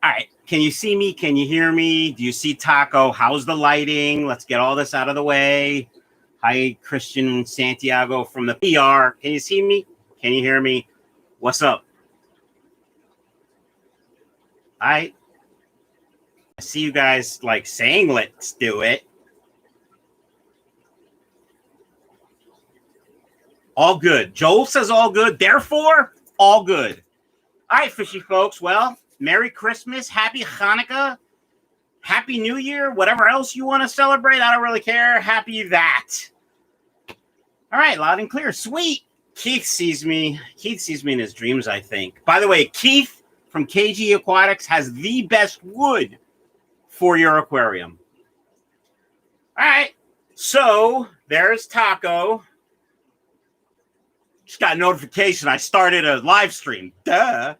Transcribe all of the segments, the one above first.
All right. Can you see me? Can you hear me? Do you see Taco? How's the lighting? Let's get all this out of the way. Hi, Christian Santiago from the PR. Can you see me? Can you hear me? What's up? I see you guys like saying, let's do it. All good. Joel says all good. Therefore, all good. All right, fishy folks. Well, Merry Christmas. Happy Hanukkah. Happy New Year. Whatever else you want to celebrate. I don't really care. Happy that. All right, loud and clear. Sweet. Keith sees me. Keith sees me in his dreams, I think. By the way, Keith from KG Aquatics has the best wood for your aquarium. All right. So there's Taco. Just got a notification. I started a live stream. Duh.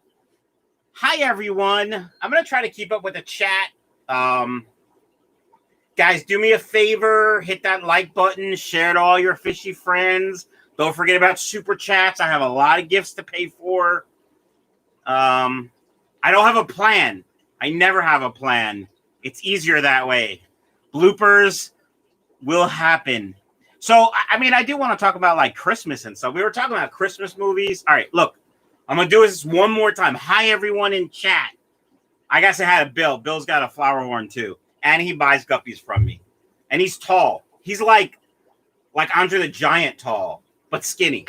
Hi, everyone. I'm going to try to keep up with the chat. Guys, do me a favor. Hit that like button. Share to all your fishy friends. Don't forget about super chats. I have a lot of gifts to pay for. I don't have a plan. I never have a plan. It's easier that way. Bloopers will happen. So, I mean, I do want to talk about like Christmas and stuff. We were talking about Christmas movies. All right, look, I'm going to do this one more time. Hi, everyone in chat. I guess I had a Bill. Bill's got a flower horn too. And he buys guppies from me. And he's tall. He's like Andre the Giant tall, but skinny.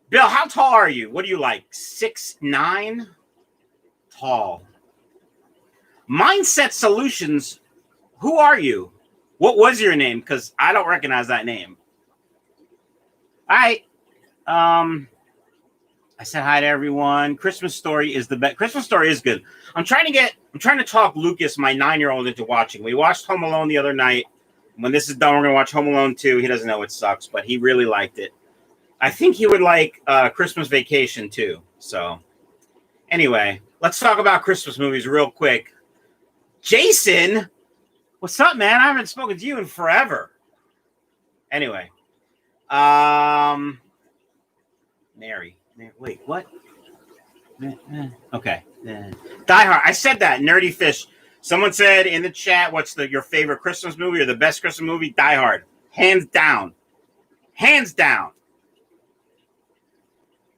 Bill, how tall are you? What are you like? 6'9"? Tall. Mindset Solutions. Who are you? What was your name? Because I don't recognize that name. All right. I said hi to everyone. Christmas Story is the best. Christmas Story is good. I'm trying to talk Lucas, my 9-year-old, into watching. We watched Home Alone the other night. When this is done, we're going to watch Home Alone 2. He doesn't know it sucks, but he really liked it. I think he would like Christmas Vacation too. So anyway, let's talk about Christmas movies real quick. Jason, what's up, man? I haven't spoken to you in forever. Anyway, Mary. Wait, what? Okay. Die Hard. I said that. Nerdy Fish. Someone said in the chat, what's your favorite Christmas movie or the best Christmas movie? Die Hard. Hands down. Hands down.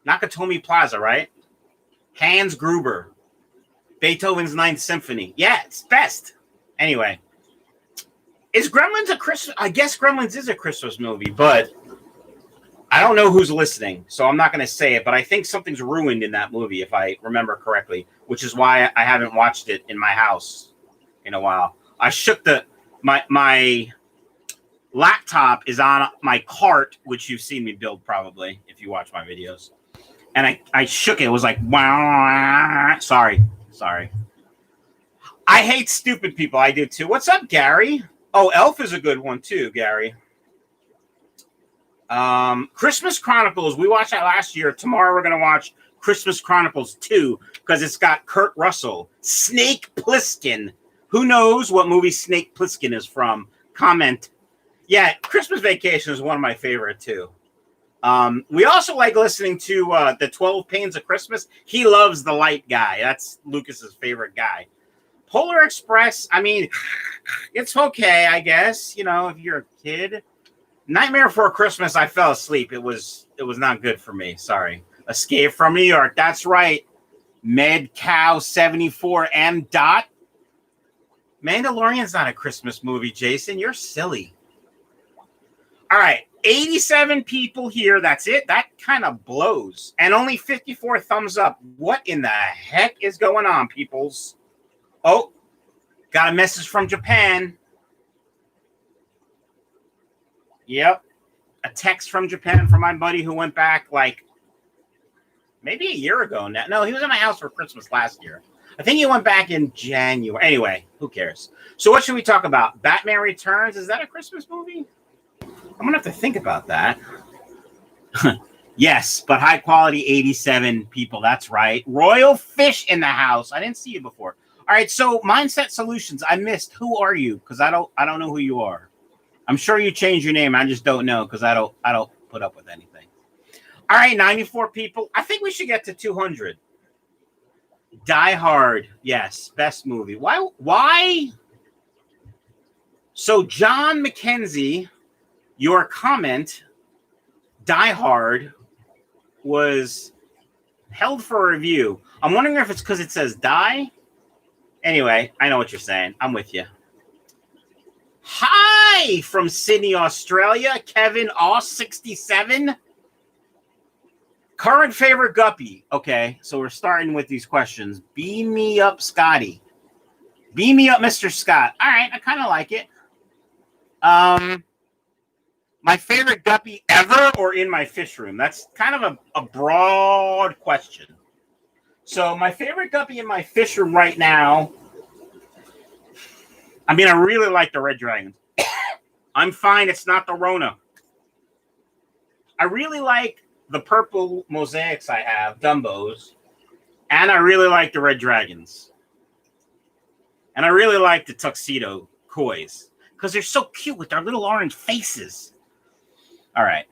Nakatomi Plaza, right? Hans Gruber. Beethoven's Ninth Symphony. Yeah, it's best. Anyway. Is Gremlins a Christmas? I guess Gremlins is a Christmas movie, but I don't know who's listening, so I'm not going to say it, but I think something's ruined in that movie, if I remember correctly, which is why I haven't watched it in my house in a while. I shook my laptop is on my cart, which you've seen me build probably, if you watch my videos. And I shook it. It was like, wow. Sorry. I hate stupid people. I do too. What's up, Gary? Oh, Elf is a good one too, Gary. Christmas Chronicles. We watched that last year. Tomorrow we're going to watch Christmas Chronicles 2 because it's got Kurt Russell. Snake Plissken. Who knows what movie Snake Plissken is from? Comment. Yeah, Christmas Vacation is one of my favorite too. We also like listening to the 12 Pains of Christmas. He loves the light guy. That's Lucas's favorite guy. Polar Express. I mean, it's okay, I guess. You know, if you're a kid. Nightmare Before Christmas, I fell asleep. It was not good for me. Sorry. Escape from New York. That's right. Med Cow 74 M. Dot. Mandalorian's not a Christmas movie, Jason. You're silly. All right. 87 people here. That's it. That kind of blows. And only 54 thumbs up. What in the heck is going on, peoples? Oh, got a message from Japan. Yep. A text from Japan from my buddy who went back like maybe a year ago now. No, he was in my house for Christmas last year. I think he went back in January. Anyway, who cares? So what should we talk about? Batman Returns. Is that a Christmas movie? I'm going to have to think about that. Yes, but high quality 87 people. That's right. Royal Fish in the house. I didn't see you before. All right, so Mindset Solutions. I missed. Who are you? Because I don't know who you are. I'm sure you changed your name. I just don't know because I don't put up with anything. All right, 94 people. I think we should get to 200. Die Hard, yes, best movie. Why? So John McKenzie, your comment, Die Hard, was held for review. I'm wondering if it's because it says die. Anyway, I know what you're saying. I'm with you. Hi from Sydney, Australia. Kevin Oss 67. Current favorite Guppy. Okay, so we're starting with these questions. Beam me up, Scotty. Beam me up, Mr. Scott. All right, I kind of like it. My favorite Guppy ever or in my fish room? That's kind of a broad question. So my favorite Guppy in my fish room right now, I mean, I really like the Red Dragons. I'm fine. It's not the Rona. I really like the purple mosaics I have, Dumbos. And I really like the Red Dragons. And I really like the tuxedo kois because they're so cute with their little orange faces. All right.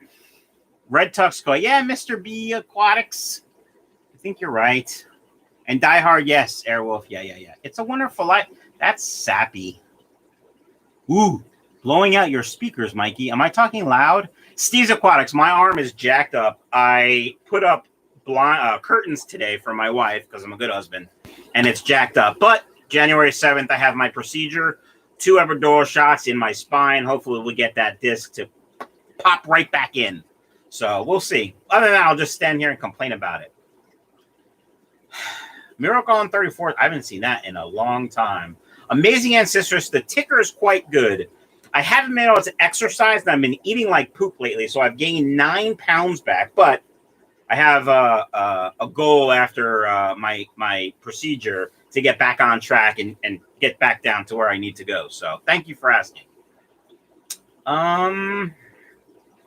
Red Tux koi. Yeah, Mr. B Aquatics. I think you're right. And Die Hard, yes. Airwolf. Yeah. It's a Wonderful Life. That's sappy. Ooh, blowing out your speakers, Mikey. Am I talking loud? Steve's Aquatics. My arm is jacked up. I put up curtains today for my wife because I'm a good husband, and it's jacked up. But January 7th, I have my procedure. 2 epidural shots in my spine. Hopefully, we'll get that disc to pop right back in. So we'll see. Other than that, I'll just stand here and complain about it. Miracle on 34th. I haven't seen that in a long time. Amazing Ancestress. The ticker is quite good. I haven't been able to exercise, and I've been eating like poop lately, so I've gained 9 pounds back. But I have a goal after my procedure to get back on track and get back down to where I need to go. So thank you for asking.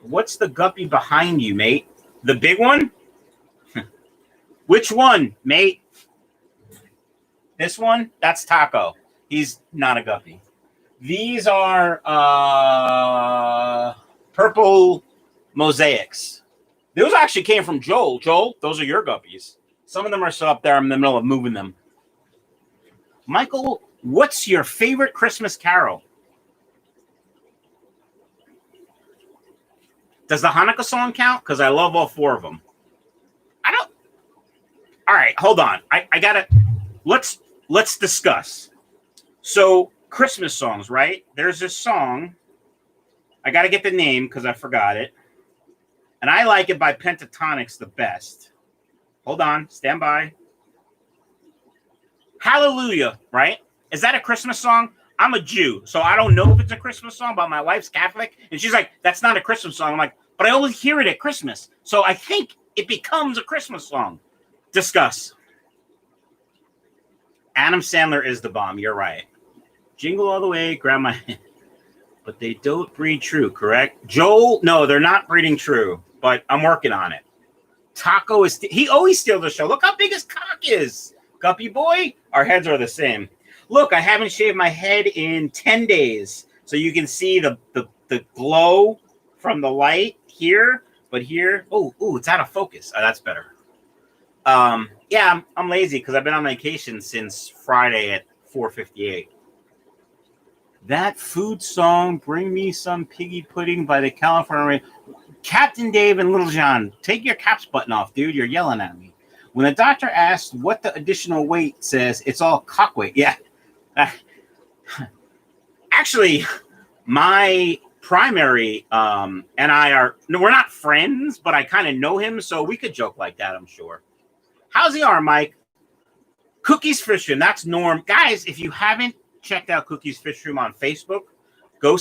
What's the Guppy behind you, mate? The big one? Which one, mate? This one? That's Taco. He's not a Guppy. These are purple mosaics. Those actually came from Joel. Joel, those are your Guppies. Some of them are still up there. I'm in the middle of moving them. Michael, what's your favorite Christmas carol? Does the Hanukkah song count? Because I love all 4 of them. I don't. All right, hold on. I gotta. Let's discuss. So Christmas songs, right? There's this song. I got to get the name because I forgot it. And I like it by Pentatonics the best. Hold on. Stand by. Hallelujah, right? Is that a Christmas song? I'm a Jew, so I don't know if it's a Christmas song, but my wife's Catholic. And she's like, that's not a Christmas song. I'm like, but I always hear it at Christmas. So I think it becomes a Christmas song. Discuss. Adam Sandler is the bomb. You're right. Jingle all the way, grab my hand. But they don't breed true, correct? Joel, no, they're not breeding true, but I'm working on it. Taco is, he always steals the show. Look how big his cock is. Guppy boy, our heads are the same. Look, I haven't shaved my head in 10 days. So you can see the glow from the light here. But here, oh, it's out of focus. Oh, that's better. Yeah, I'm lazy because I've been on vacation since Friday at 4:58. That food song, Bring Me Some Piggy Pudding by the California Captain Dave and Little John. Take your caps button off, dude. You're yelling at me. When the doctor asked what the additional weight says, it's all cock weight. Yeah. Actually, my primary and I are, no, we're not friends, but I kind of know him, so we could joke like that, I'm sure. How's the arm, Mike? Cookies Fish Room. That's Norm. Guys, if you haven't checked out Cookies Fish Room on Facebook, go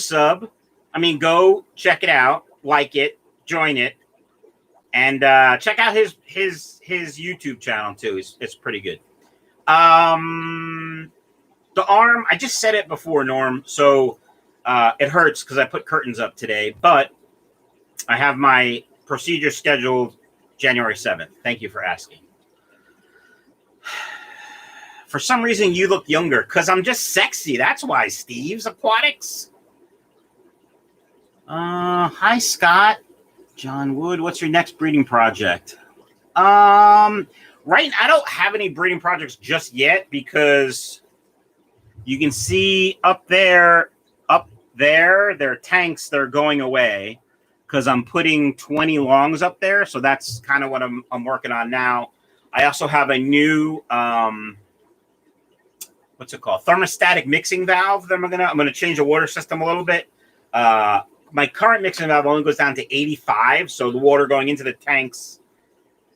check it out, like it, join it, and check out his YouTube channel too. It's pretty good. The arm, I just said it before, Norm, so it hurts because I put curtains up today, but I have my procedure scheduled January 7th. Thank you for asking. For some reason, you look younger because I'm just sexy. That's why, Steve's Aquatics. Hi, Scott. John Wood, what's your next breeding project? Right right, I don't have any breeding projects just yet because you can see up there, their tanks, they're going away because I'm putting 20 longs up there. So that's kind of what I'm working on now. I also have a new, what's it called? Thermostatic mixing valve that I'm gonna change the water system a little bit. My current mixing valve only goes down to 85, so the water going into the tanks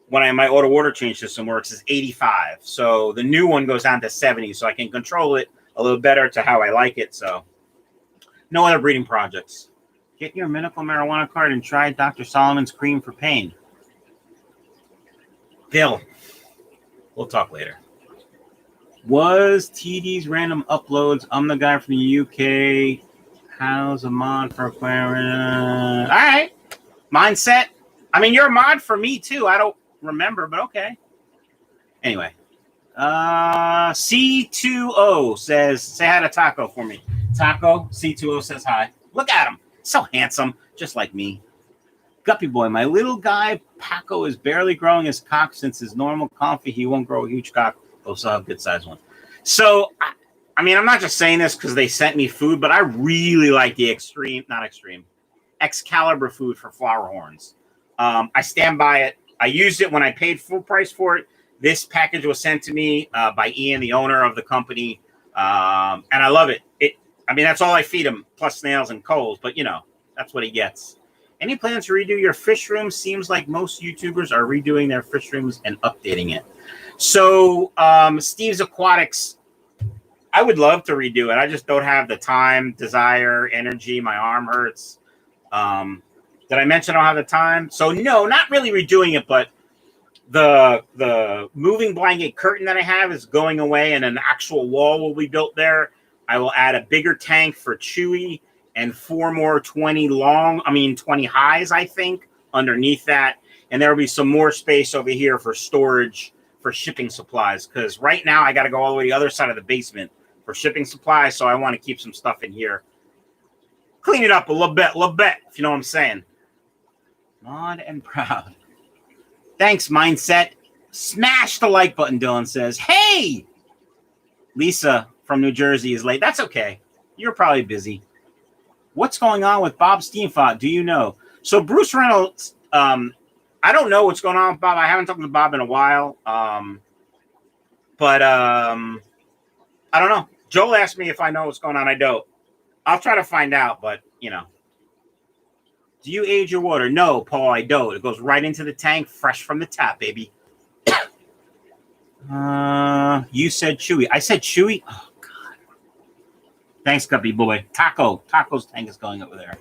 when my auto water change system works is 85. So the new one goes down to 70, so I can control it a little better to how I like it. So no other breeding projects. Get your medical marijuana card and try Dr. Solomon's cream for pain. Bill, we'll talk later. Was TD's random uploads? I'm the guy from the UK. How's a mod for Aquarium? All right. Mindset. I mean, you're a mod for me, too. I don't remember, but okay. Anyway. C20 says, say hi to Taco for me. Taco, C20 says hi. Look at him. So handsome, just like me. Guppy boy, my little guy, Paco, is barely growing his cock since his normal comfy. He won't grow a huge cock. Also have a good size one. So, I mean, I'm not just saying this because they sent me food, but I really like the Excalibur food for flower horns. I stand by it. I used it when I paid full price for it. This package was sent to me by Ian, the owner of the company, and I love it. I mean, that's all I feed him, plus snails and coals, but, you know, that's what he gets. Any plans to redo your fish room? Seems like most YouTubers are redoing their fish rooms and updating it. So, Steve's Aquatics, I would love to redo it. I just don't have the time, desire, energy. My arm hurts. Did I mention I don't have the time? So, no, not really redoing it, but the moving blanket curtain that I have is going away, and an actual wall will be built there. I will add a bigger tank for Chewy and 4 more 20 highs, I think, underneath that. And there will be some more space over here for storage for shipping supplies, because right now I got to go all the way to the other side of the basement for shipping supplies. So I want to keep some stuff in here. Clean it up a little bit, if you know what I'm saying. Mod and proud. Thanks, Mindset. Smash the like button, Dylan says. Hey! Lisa from New Jersey is late. That's okay. You're probably busy. What's going on with Bob Steenfott? Do you know? So Bruce Reynolds, I don't know what's going on with Bob. I haven't talked to Bob in a while. But I don't know. Joel asked me if I know what's going on. I don't. I'll try to find out, but, you know. Do you age your water? No, Paul, I don't. It goes right into the tank, fresh from the tap, baby. You said Chewy. I said Chewy? Oh, God. Thanks, Guppy boy. Taco's tank is going over there.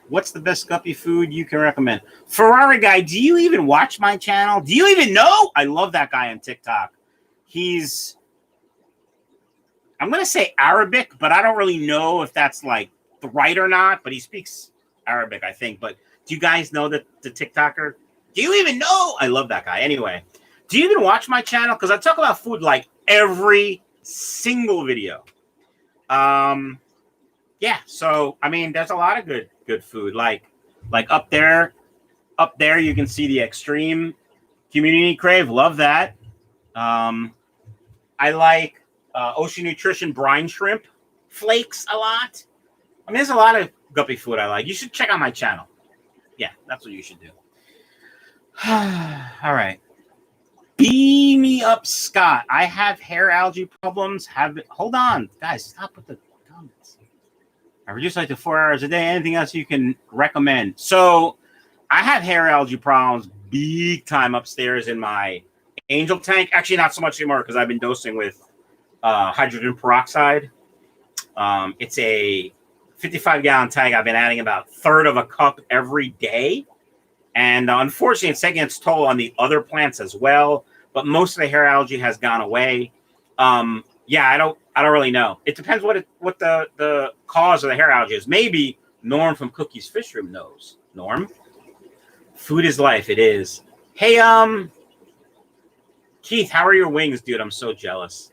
What's the best Guppy food you can recommend? Ferrari guy, do you even watch my channel? Do you even know? I love that guy on TikTok. He's, I'm going to say Arabic, but I don't really know if that's like right or not, but he speaks Arabic, I think. But do you guys know that the TikToker? Do you even know? I love that guy. Anyway, do you even watch my channel? Because I talk about food like every single video. Yeah, so I mean, there's a lot of good food. Like up there you can see the Extreme Community Crave. Love that. I like Ocean Nutrition brine shrimp flakes a lot. I mean, there's a lot of Guppy food I like. You should check out my channel. Yeah, that's what you should do. All right. Beam me up, Scott. I have hair algae problems. Hold on, guys. Stop with the comments. I reduce like to 4 hours a day. Anything else you can recommend? So I have hair algae problems big time upstairs in my Angel tank. Actually, not so much anymore because I've been dosing with hydrogen peroxide. It's a 55-gallon tank. I've been adding about a third of a cup every day. And unfortunately, it's taking its toll on the other plants as well. But most of the hair algae has gone away. Yeah, I don't really know. It depends what the cause of the hair algae is. Maybe Norm from Cookie's Fish Room knows. Norm, food is life. It is. Hey, Keith, how are your wings, dude? I'm so jealous.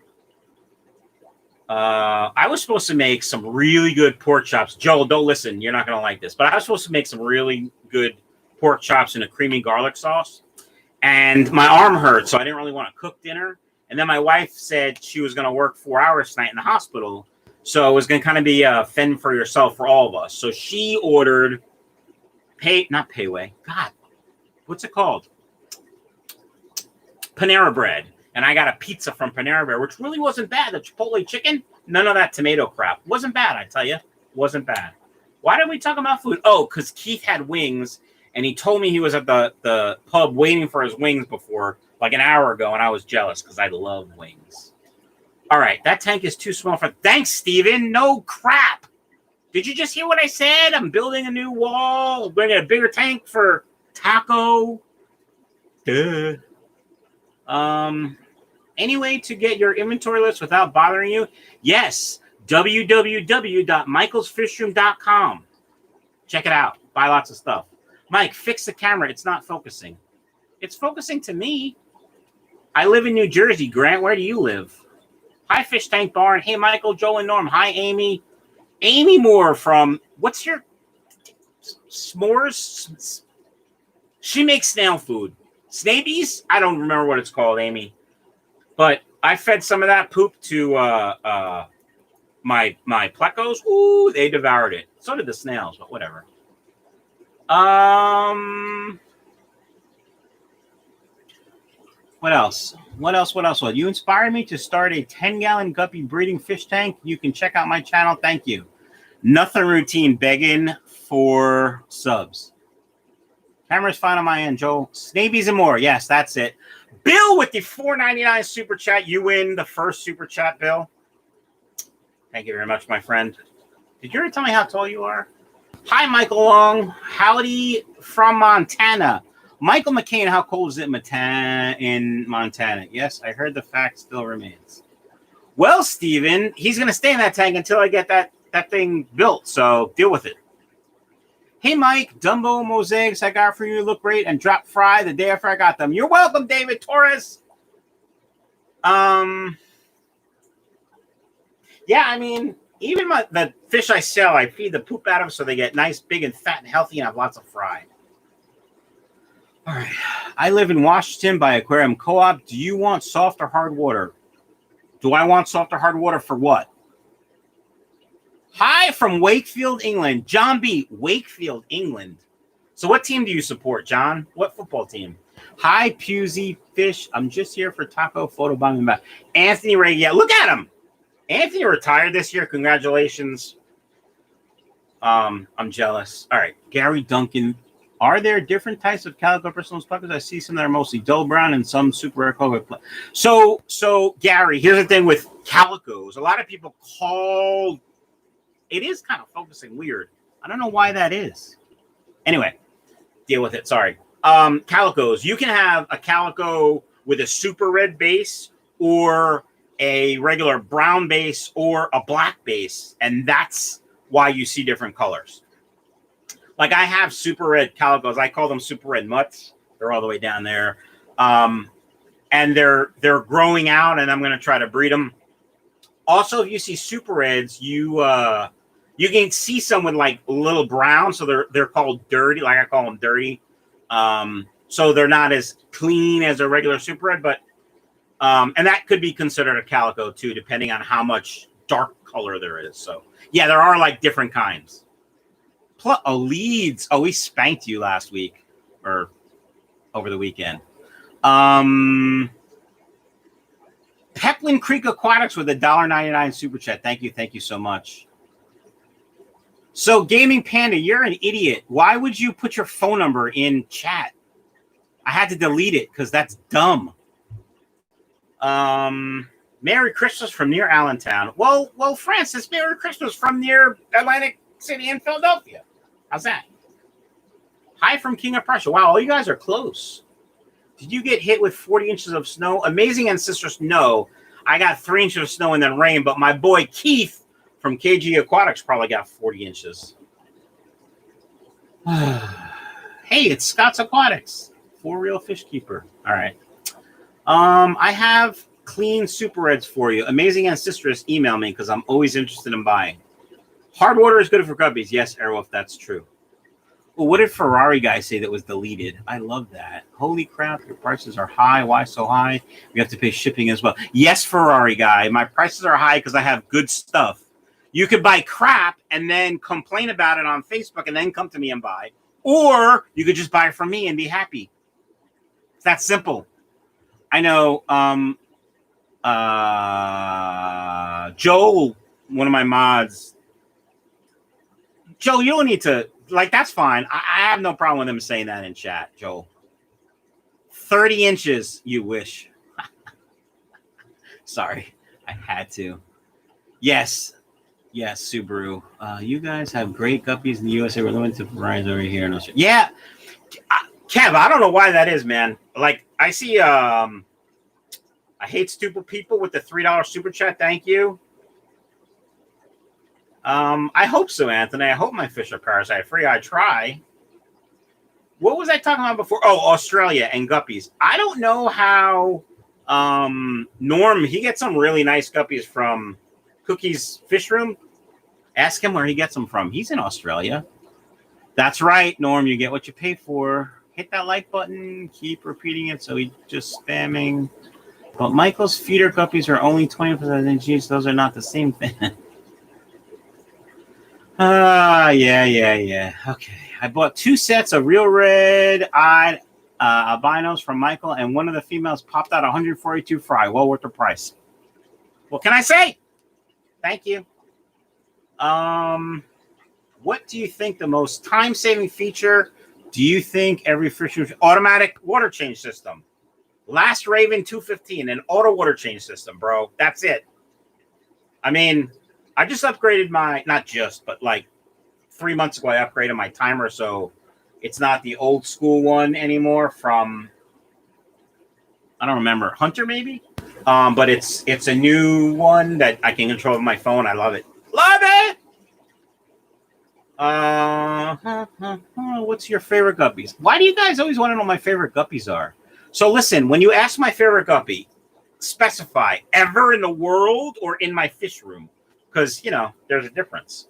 I was supposed to make some really good pork chops. Joel, don't listen. You're not gonna like this, but I was supposed to make some really good pork chops in a creamy garlic sauce. and my arm hurt, so I didn't really want to cook dinner. And then my wife said she was going to work 4 hours tonight in the hospital, so it was going to kind of be a fend for yourself for all of us. So she ordered not Payway. God, what's it called? Panera Bread. And I got a pizza from Panera Bread, which really wasn't bad. The Chipotle chicken, none of that tomato crap. Wasn't bad, I tell you. Wasn't bad. Why did we talk about food? Oh, because Keith had wings, and he told me he was at the pub waiting for his wings before, like an hour ago, and I was jealous because I love wings. All right, that tank is too small for... Thanks, Steven. No crap. Did you just hear what I said? I'm building a new wall. We're going to get a bigger tank for Taco. Duh. Any way to get your inventory list without bothering you? Yes. www.michaelsfishroom.com. Check it out. Buy lots of stuff. Mike, fix the camera. It's not focusing. It's focusing to me. I live in New Jersey. Grant, where do you live? Hi, Fish Tank Barn. Hey, Michael, Joel, and Norm. Hi, Amy. Amy Moore from... What's your... S'mores? She makes snail food. Snabies? I don't remember what it's called, Amy. But I fed some of that poop to my plecos. Ooh, they devoured it. So did the snails, but whatever. What else? Well, you inspired me to start a 10-gallon guppy breeding fish tank. You can check out my channel. Thank you. Nothing routine, begging for subs. Camera's fine on my end, Joel. Snabies and more. Yes, that's it. Bill with the $4.99 super chat. You win the first super chat, Bill. Thank you very much, my friend. Did you ever tell me how tall you are? Hi, Michael Long. Howdy from Montana. Michael McCain, how cold is it in Montana? Yes, I heard the fact still remains. Well, Steven, he's going to stay in that tank until I get that thing built, so deal with it. Hey, Mike, Dumbo mosaics I got for you look great and drop fry the day after I got them. You're welcome, David Torres. Yeah, I mean, even the fish I sell, I feed the poop out of them so they get nice, big, and fat and healthy and have lots of fry. All right. I live in Washington by Aquarium Co-op. Do you want soft or hard water? Do I want soft or hard water for what? Hi from Wakefield, England. John B. Wakefield, England. So what team do you support, John? What football team? Hi, Pusey Fish. I'm just here for taco photo bombing back. Anthony Ray. Yeah, look at him. Anthony retired this year. Congratulations. I'm jealous. All right. Gary Duncan. Are there different types of calico bristles puppets? I see some that are mostly dull brown and some super rare color. So Gary, here's the thing with calicos. A lot of people call... It is kind of focusing weird. I don't know why that is. Anyway, deal with it. Sorry. Calicos. You can have a calico with a super red base or a regular brown base or a black base. And that's why you see different colors. Like I have super red calicos. I call them super red mutts. They're all the way down there. And they're growing out, and I'm going to try to breed them. Also, if you see super reds, you can see some with like little brown, so they're called dirty. Like I call them dirty. So they're not as clean as a regular super red, but and that could be considered a calico too, depending on how much dark color there is. So yeah, there are like different kinds. Leeds. Oh, we spanked you last week or over the weekend. Peplin Creek Aquatics with a $1.99 super chat. Thank you so much. So, Gaming Panda, you're an idiot. Why would you put your phone number in chat? I had to delete it because that's dumb. Merry Christmas from near Allentown. Well, Francis, Merry Christmas from near Atlantic City in Philadelphia. How's that? Hi from King of Prussia. Wow, all you guys are close. Did you get hit with 40 inches of snow? Amazing Ancestors, no. I got 3 inches of snow and then rain, but my boy Keith from KG Aquatics probably got 40 inches. Hey, it's Scott's Aquatics. For Real Fish Keeper. All right. I have clean super reds for you. Amazing Ancestors, email me because I'm always interested in buying. Hard water is good for guppies. Yes, Airwolf, that's true. Well, what did Ferrari guy say that was deleted? I love that. Holy crap, your prices are high. Why so high? We have to pay shipping as well. Yes, Ferrari guy, my prices are high because I have good stuff. You could buy crap and then complain about it on Facebook and then come to me and buy. Or you could just buy it from me and be happy. It's that simple. I know Joe, one of my mods. Joe, you don't need to, like, that's fine. I have no problem with him saying that in chat, Joe. 30 inches, you wish. Sorry, I had to. Yes, Subaru. You guys have great guppies in the USA. We're limited to varieties over here in Australia. Yeah, Kev, I don't know why that is, man. Like, I see, I hate stupid people with the $3 super chat. Thank you. I hope so, Anthony. I hope my fish are parasite free. I try. What was I talking about before? Oh, Australia and guppies. I don't know how Norm, he gets some really nice guppies from Cookie's Fish Room. Ask him where he gets them from. He's in Australia. That's right, Norm. You get what you pay for. Hit that like button. Keep repeating it so he's just spamming. But Michael's feeder guppies are only 20% inches. Those are not the same thing. Yeah. Okay. I bought 2 sets of real red-eyed albinos from Michael, and one of the females popped out 142 fry. Well worth the price. What can I say? Thank you. What do you think the most time-saving feature? Do you think every fish automatic water change system? Last Raven 215, an auto water change system, bro. That's it. I mean, I just upgraded my, not just, but like 3 months ago, I upgraded my timer. So it's not the old school one anymore from, I don't remember, Hunter maybe? But it's a new one that I can control with my phone. I love it. Love it! What's your favorite guppies? Why do you guys always want to know my favorite guppies are? So listen, when you ask my favorite guppy, specify ever in the world or in my fish room. Because, you know, there's a difference.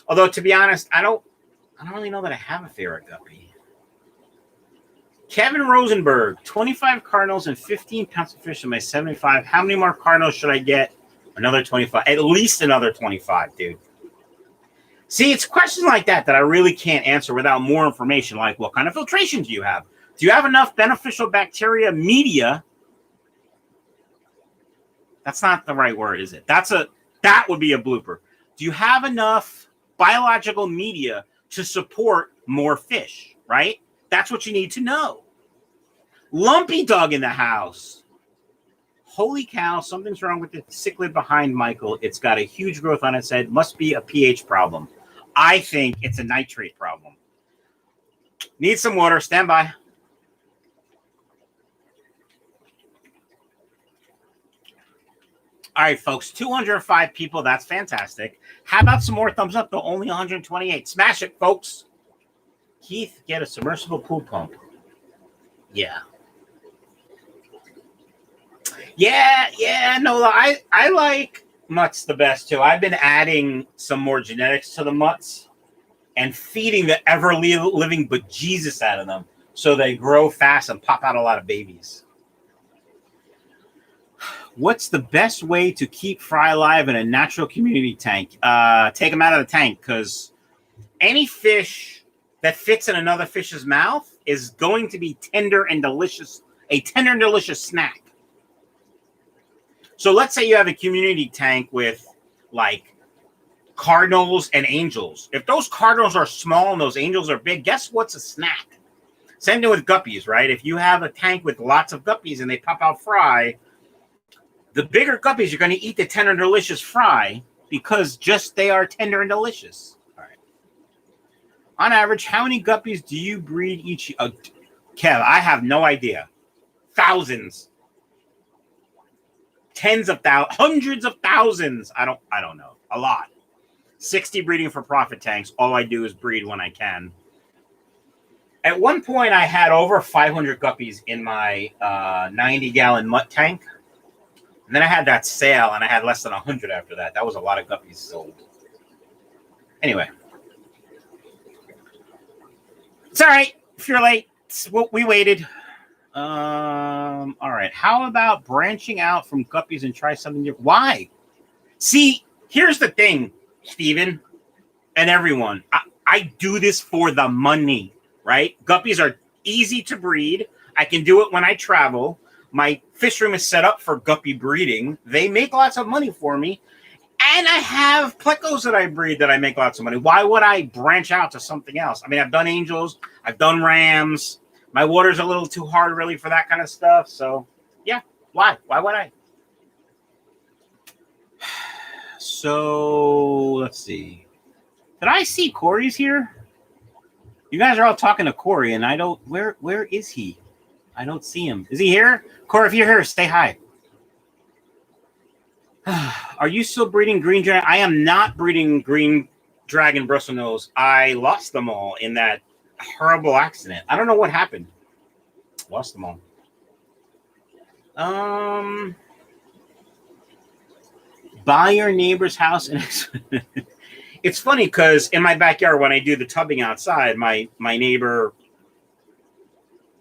Although, to be honest, I don't really know that I have a favorite guppy. Kevin Rosenberg, 25 cardinals and 15 pounds of fish in my 75. How many more cardinals should I get? Another 25. At least another 25, dude. See, it's questions like that I really can't answer without more information. Like, what kind of filtration do you have? Do you have enough beneficial bacteria media? That's not the right word, is it? That would be a blooper. Do you have enough biological media to support more fish, right? That's what you need to know. Lumpy dog in the house. Holy cow, something's wrong with the cichlid behind Michael. It's got a huge growth on its head. Must be a pH problem. I think it's a nitrate problem. Need some water. Stand by. All right, folks, 205 people. That's fantastic. How about some more thumbs up, though? Only 128. Smash it, folks. Keith, get a submersible pool pump. Yeah. No, I like mutts the best, too. I've been adding some more genetics to the mutts and feeding the ever-living bejesus out of them so they grow fast and pop out a lot of babies. What's the best way to keep fry alive in a natural community tank? Take them out of the tank, because any fish that fits in another fish's mouth is going to be tender and delicious, a tender and delicious snack. So let's say you have a community tank with like cardinals and angels. If those cardinals are small and those angels are big, guess what's a snack? Same thing with guppies, right? If you have a tank with lots of guppies and they pop out fry, the bigger guppies are going to eat the tender and delicious fry because just they are tender and delicious. All right. On average, how many guppies do you breed each year? Kev, I have no idea. Thousands. Tens of thousands. Hundreds of thousands. I don't know. A lot. 60 breeding for profit tanks. All I do is breed when I can. At one point, I had over 500 guppies in my 90-gallon mutt tank. And then I had that sale, and I had less than 100 after that. That was a lot of guppies sold. Anyway. It's all right. If you're late, we waited. All right. How about branching out from guppies and try something different? Why? See, here's the thing, Steven and everyone. I do this for the money, right? Guppies are easy to breed. I can do it when I travel. My fish room is set up for guppy breeding. They make lots of money for me. And I have plecos that I breed that I make lots of money. Why would I branch out to something else? I mean, I've done angels. I've done rams. My water's a little too hard, really, for that kind of stuff. So, yeah, why? Why would I? So, let's see. Did I see Corey's here? You guys are all talking to Corey, and I don't... Where is he? I don't see him. Is he here? Corey, if you're here, stay hi. Are you still breeding green dragon? I am not breeding green dragon Brussels nose. I lost them all in that horrible accident. I don't know what happened. Lost them all. Buy your neighbor's house. And it's funny because in my backyard, when I do the tubbing outside, my neighbor,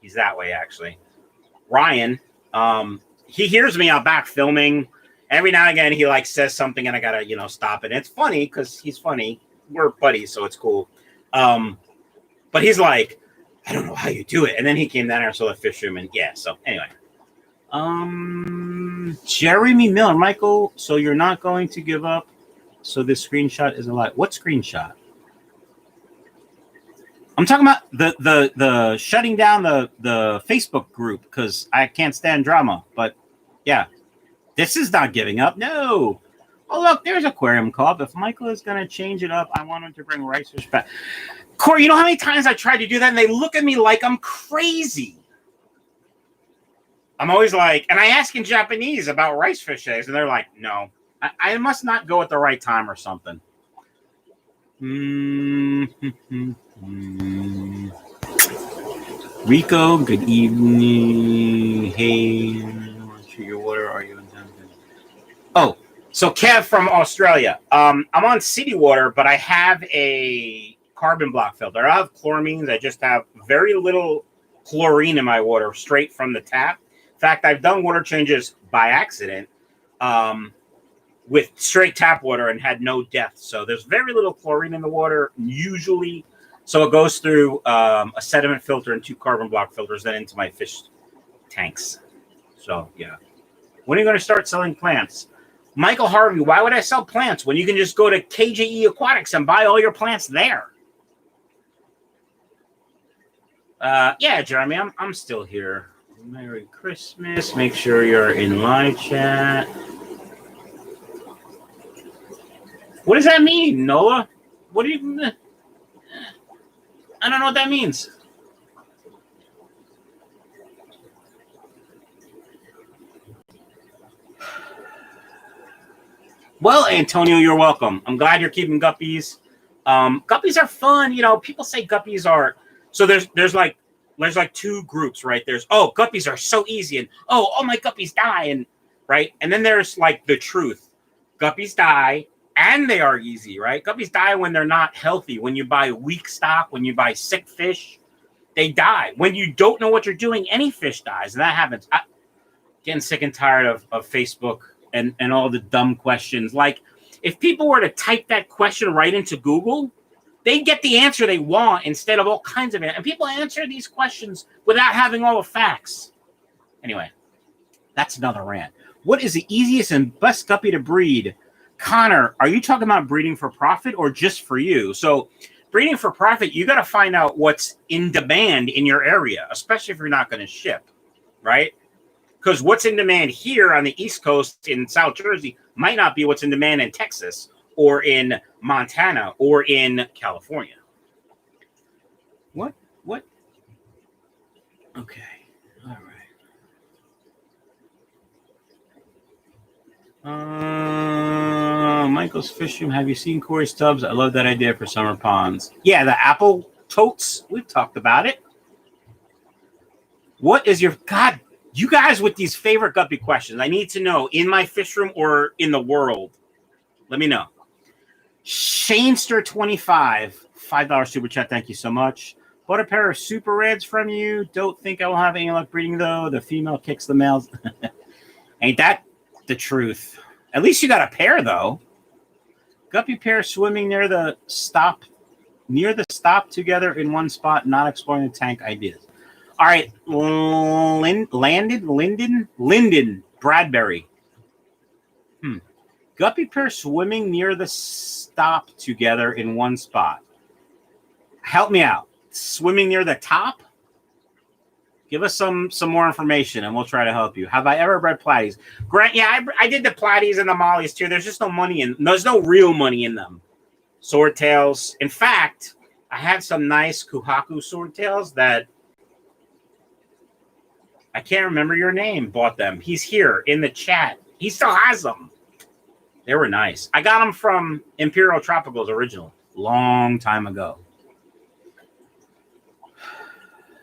he's that way actually, Ryan, he hears me out back filming. Every now and again, he like says something and I gotta, stop it. And it's funny because he's funny. We're buddies, so it's cool. But he's like, I don't know how you do it. And then he came down there and saw the fish room. And yeah, so anyway. Jeremy Miller, Michael, so you're not going to give up. So this screenshot is a lie. What screenshot? I'm talking about the shutting down the Facebook group because I can't stand drama. But yeah. This is not giving up. No. Oh, look, there's Aquarium Club. If Michael is going to change it up, I want him to bring rice fish back. Corey, you know how many times I tried to do that, and they look at me like I'm crazy. I'm always like, and I ask in Japanese about rice fish eggs, and they're like, no. I must not go at the right time or something. Rico, good evening. Hey, your water, are you in town? Oh, so Kev from Australia. I'm on city water, but I have a carbon block filter. I have chloramines. I just have very little chlorine in my water straight from the tap. In fact, I've done water changes by accident with straight tap water and had no death. So there's very little chlorine in the water usually. So it goes through a sediment filter and 2 carbon block filters, then into my fish tanks. So, yeah. When are you going to start selling plants? Michael Harvey, why would I sell plants when you can just go to KJE Aquatics and buy all your plants there? Yeah, Jeremy, I'm still here. Merry Christmas. Make sure you're in live chat. What does that mean, Noah? What do you... I don't know what that means. Well, Antonio, you're welcome. I'm glad you're keeping guppies. Guppies are fun. People say guppies are... So there's like 2 groups, right? There's, guppies are so easy. And, all my guppies die. And right? And then there's like the truth. Guppies die and they are easy, right? Guppies die when they're not healthy. When you buy weak stock, when you buy sick fish, they die. When you don't know what you're doing, any fish dies. And that happens. I'm getting sick and tired of Facebook and all the dumb questions. Like, if people were to type that question right into Google, they get the answer they want instead of all kinds of it. And people answer these questions without having all the facts. Anyway, that's another rant. What is the easiest and best guppy to breed? Connor, are you talking about breeding for profit or just for you? So breeding for profit, you got to find out what's in demand in your area, especially if you're not going to ship, right? Because what's in demand here on the East Coast in South Jersey might not be what's in demand in Texas or in Montana or in California. What? Okay. All right. Michael's Fish Room. Have you seen Corey's tubs? I love that idea for summer ponds. Yeah, the apple totes. We've talked about it. What is your... God, you guys with these favorite guppy questions. I need to know in my fish room or in the world. Let me know. Shanester25, $5 super chat. Thank you so much. Bought a pair of super reds from you. Don't think I will have any luck breeding, though. The female kicks the males. Ain't that the truth? At least you got a pair, though. Guppy pair swimming near the stop together in one spot, not exploring the tank ideas. All right, Lyndon Bradbury. Guppy pair swimming near the stop together in one spot. Help me out. Swimming near the top? Give us some more information, and we'll try to help you. Have I ever bred platies? Grant, yeah, I did the platies and the mollies too. There's just no money in. There's no real money in them. Swordtails. In fact, I had some nice Kuhaku swordtails that I can't remember your name. Bought them. He's here in the chat. He still has them. They were nice. I got them from Imperial Tropicals original, long time ago.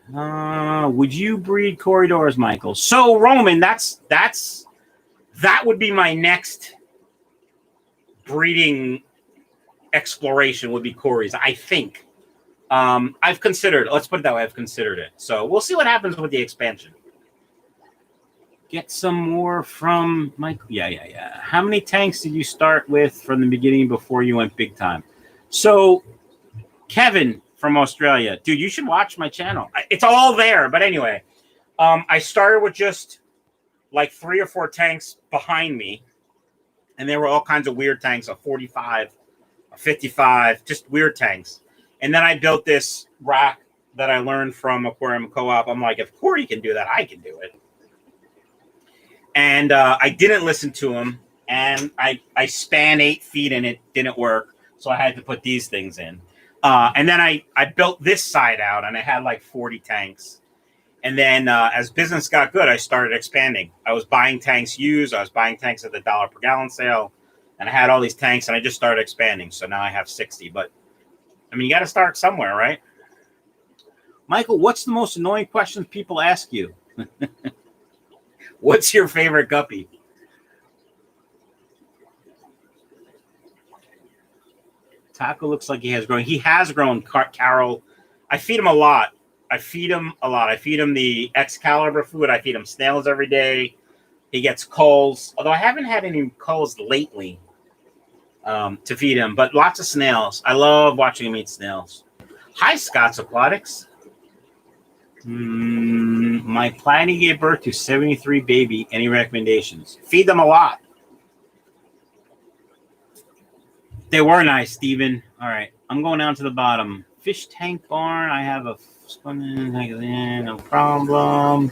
Would you breed corridors, Michael? So Roman, that would be my next breeding exploration. Would be Corys, I think. I've considered. Let's put it that way. I've considered it. So we'll see what happens with the expansion. Get some more from Michael. Yeah. How many tanks did you start with from the beginning before you went big time? So, Kevin from Australia. Dude, you should watch my channel. It's all there. But anyway, I started with just like 3 or 4 tanks behind me. And there were all kinds of weird tanks, a 45, a 55, just weird tanks. And then I built this rack that I learned from Aquarium Co-op. I'm like, if Corey can do that, I can do it. And I didn't listen to him, and I span 8 feet, and it didn't work, so I had to put these things in. And then I built this side out, and I had like 40 tanks. And then as business got good, I started expanding. I was buying tanks used. I was buying tanks at the $1 per gallon sale, and I had all these tanks, and I just started expanding. So now I have 60. But, I mean, you got to start somewhere, right? Michael, what's the most annoying questions people ask you? What's your favorite guppy? Taco looks like he has grown. He has grown, Carol. I feed him a lot. I feed him the Excalibur food. I feed him snails every day. He gets culls. Although I haven't had any culls lately to feed him, but lots of snails. I love watching him eat snails. Hi, Scott's Aquatics. My platy gave birth to 73 baby. Any recommendations? Feed them a lot. They were nice, Steven. All right. I'm going down to the bottom. Fish tank barn. I have a no problem.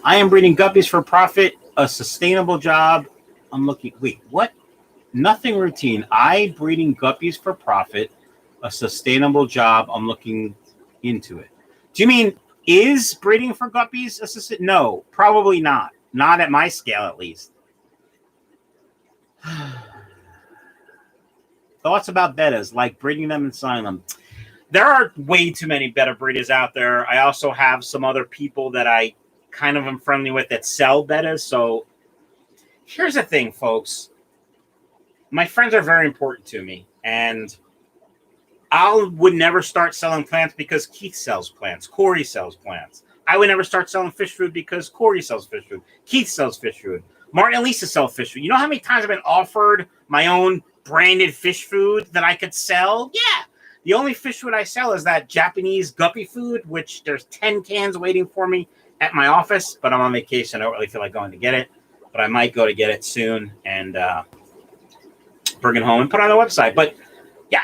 I am breeding guppies for profit. A sustainable job. I'm looking. Wait, what? Nothing routine. I breeding guppies for profit. A sustainable job. I'm looking into it. Do you mean is breeding for guppies assisted? No, probably not. Not at my scale, at least. Thoughts about bettas, like breeding them and selling them. There are way too many betta breeders out there. I also have some other people that I kind of am friendly with that sell bettas. So here's the thing, folks. My friends are very important to me, and I would never start selling plants because Keith sells plants. Corey sells plants. I would never start selling fish food because Corey sells fish food. Keith sells fish food. Martin and Lisa sell fish food. You know how many times I've been offered my own branded fish food that I could sell? Yeah. The only fish food I sell is that Japanese guppy food, which there's 10 cans waiting for me at my office, but I'm on vacation. I don't really feel like going to get it, but I might go to get it soon and bring it home and put it on the website. But yeah,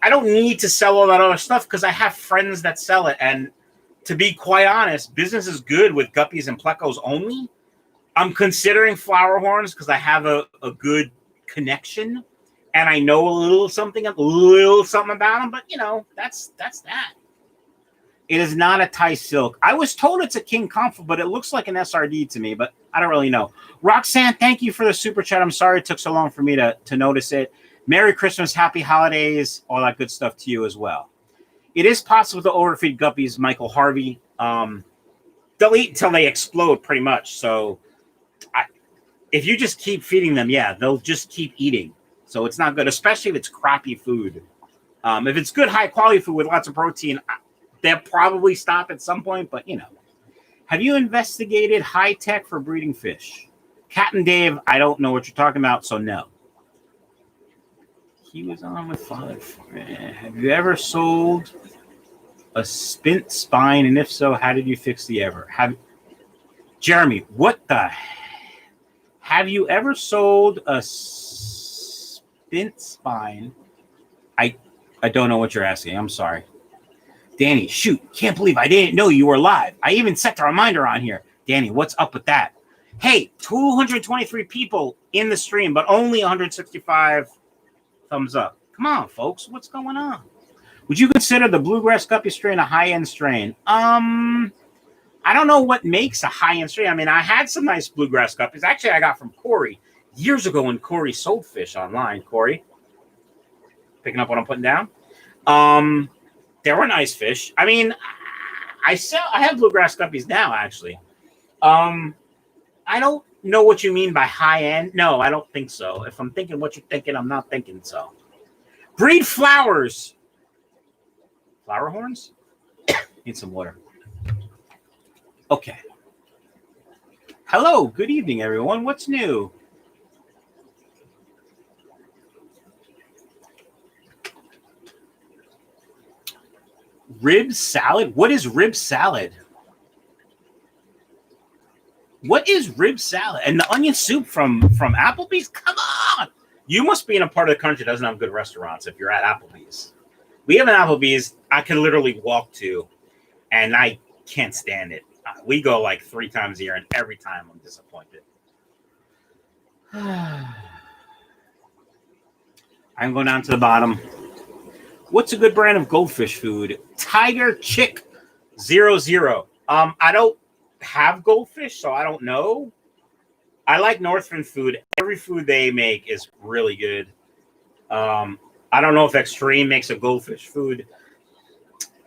I don't need to sell all that other stuff because I have friends that sell it. And to be quite honest, business is good with guppies and plecos only. I'm considering flower horns because I have a good connection and I know a little something about them. But, you know, that's that. It is not a Thai silk. I was told it's a King Comfort, but it looks like an SRD to me, but I don't really know. Roxanne, thank you for the super chat. I'm sorry it took so long for me to notice it. Merry Christmas, happy holidays, all that good stuff to you as well. It is possible to overfeed guppies, Michael Harvey. They'll eat until they explode pretty much. So if you just keep feeding them, yeah, they'll just keep eating. So it's not good, especially if it's crappy food. If it's good, high quality food with lots of protein, they'll probably stop at some point, but you know. Have you investigated high tech for breeding fish? Captain Dave, I don't know what you're talking about, so no. He was on with Father. Have you ever sold a spint spine? And if so, how did you fix the error? Jeremy, what the? Have you ever sold a spint spine? I don't know what you're asking. I'm sorry. Danny, shoot, can't believe I didn't know you were live. I even set the reminder on here. Danny, what's up with that? Hey, 223 people in the stream, but only 165 thumbs up. Come on, folks. What's going on? Would you consider the bluegrass guppy strain a high-end strain? I don't know what makes a high-end strain. I mean, I had some nice bluegrass guppies. Actually, I got from Corey years ago when Corey sold fish online. Corey, picking up what I'm putting down. They were nice fish. I mean, I have bluegrass guppies now, actually. I don't know what you mean by high end. No, I don't think so. If I'm thinking what you're thinking, I'm not thinking so. Breed flowers. Flower horns? Need some water. Okay. Hello. Good evening, everyone. What's new? Rib salad? What is rib salad? What is rib salad? And the onion soup from Applebee's? Come on! You must be in a part of the country that doesn't have good restaurants if you're at Applebee's. We have an Applebee's I can literally walk to, and I can't stand it. We go like 3 times a year, and every time I'm disappointed. I'm going down to the bottom. What's a good brand of goldfish food? Tiger Chick 00. I don't have goldfish, so I don't know. I like Northern food. Every food they make is really good. I don't know if Extreme makes a goldfish food.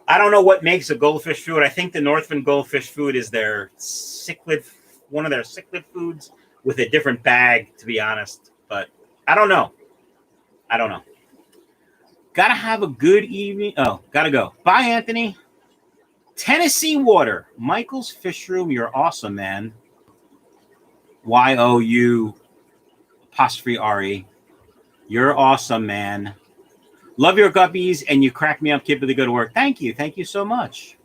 I don't know what makes a goldfish food. I think the Northern goldfish food is their cichlid, one of their cichlid foods with a different bag, to be honest. But I don't know. Gotta have a good evening. Oh, gotta go. Bye, Anthony. Tennessee Water. Michael's Fish Room. You're awesome, man. YOU''RE. You're awesome, man. Love your guppies, and you crack me up. Keep up the good work. Thank you. Thank you so much.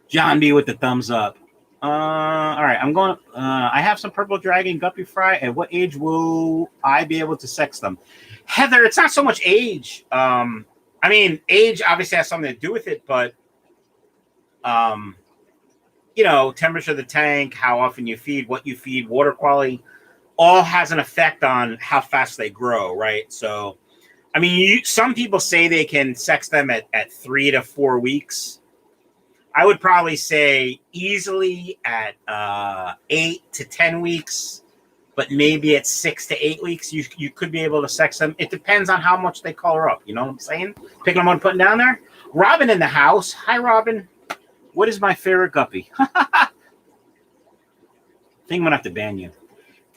John B with the thumbs up. All right, I'm going. I have some purple dragon guppy fry. At what age will I be able to sex them? Heather, it's not so much age. I mean, age obviously has something to do with it, but you know, temperature of the tank, how often you feed, what you feed, water quality, all has an effect on how fast they grow, right? So, I mean, some people say they can sex them at 3 to 4 weeks. I would probably say easily at 8 to 10 weeks, but maybe at 6 to 8 weeks, you could be able to sex them. It depends on how much they color up. You know what I'm saying? Picking them up and putting down there. Robin in the house. Hi, Robin. What is my favorite guppy? I think I'm going to have to ban you.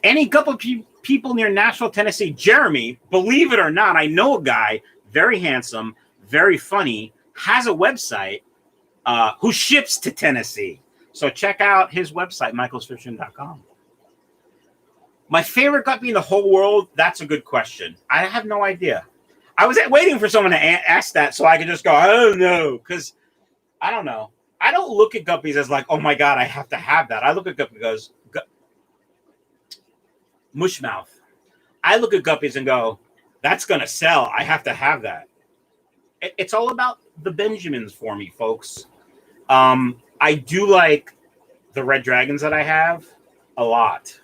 Any guppy people near Nashville, Tennessee? Jeremy, believe it or not, I know a guy, very handsome, very funny, has a website who ships to Tennessee. So check out his website, michaelsfishing.com. My favorite guppy in the whole world? That's a good question. I have no idea. I was waiting for someone to ask that so I could just go, I don't know, because I don't know. I don't look at guppies as like, oh my God, I have to have that. I look at guppies goes, mush mouth. I look at guppies and go, that's going to sell. I have to have that. It's all about the Benjamins for me, folks. I do like the red dragons that I have a lot.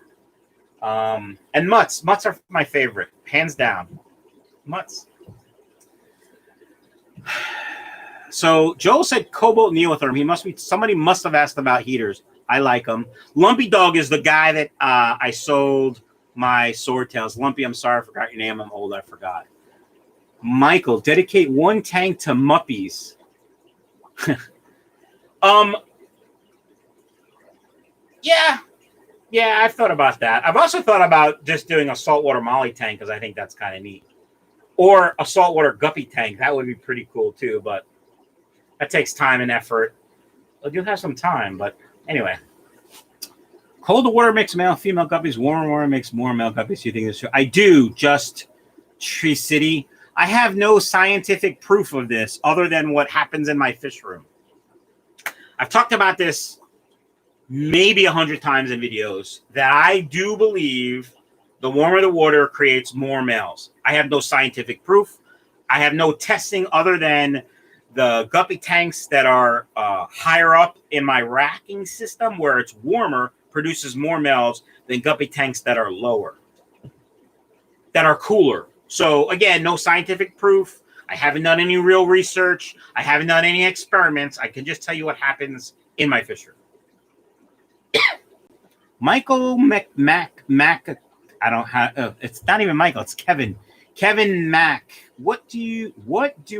And mutts. Mutts are my favorite, hands down. Mutts. So Joel said cobalt neotherm. Somebody must have asked about heaters. I like them. Lumpy Dog is the guy that I sold my swordtails. Lumpy, I'm sorry, I forgot your name. I'm old. I forgot. Michael, dedicate one tank to muppies. Yeah, I've thought about that. I've also thought about just doing a saltwater molly tank because I think that's kind of neat. Or a saltwater guppy tank. That would be pretty cool too. But That takes time and effort. Well, you'll have some time, but anyway. Colder water makes male, female guppies. Warmer water makes more male guppies. You think this? I do. Just Tree City. I have no scientific proof of this other than what happens in my fish room. I've talked about this maybe 100 times in videos that I do believe the warmer the water creates more males. I have no scientific proof. I have no testing other than the guppy tanks that are higher up in my racking system where it's warmer produces more males than guppy tanks that are lower, that are cooler. So again, no scientific proof. I haven't done any real research. I haven't done any experiments. I can just tell you what happens in my fish room. Michael Mac. I don't have. It's not even Michael. It's Kevin. Kevin Mack. What do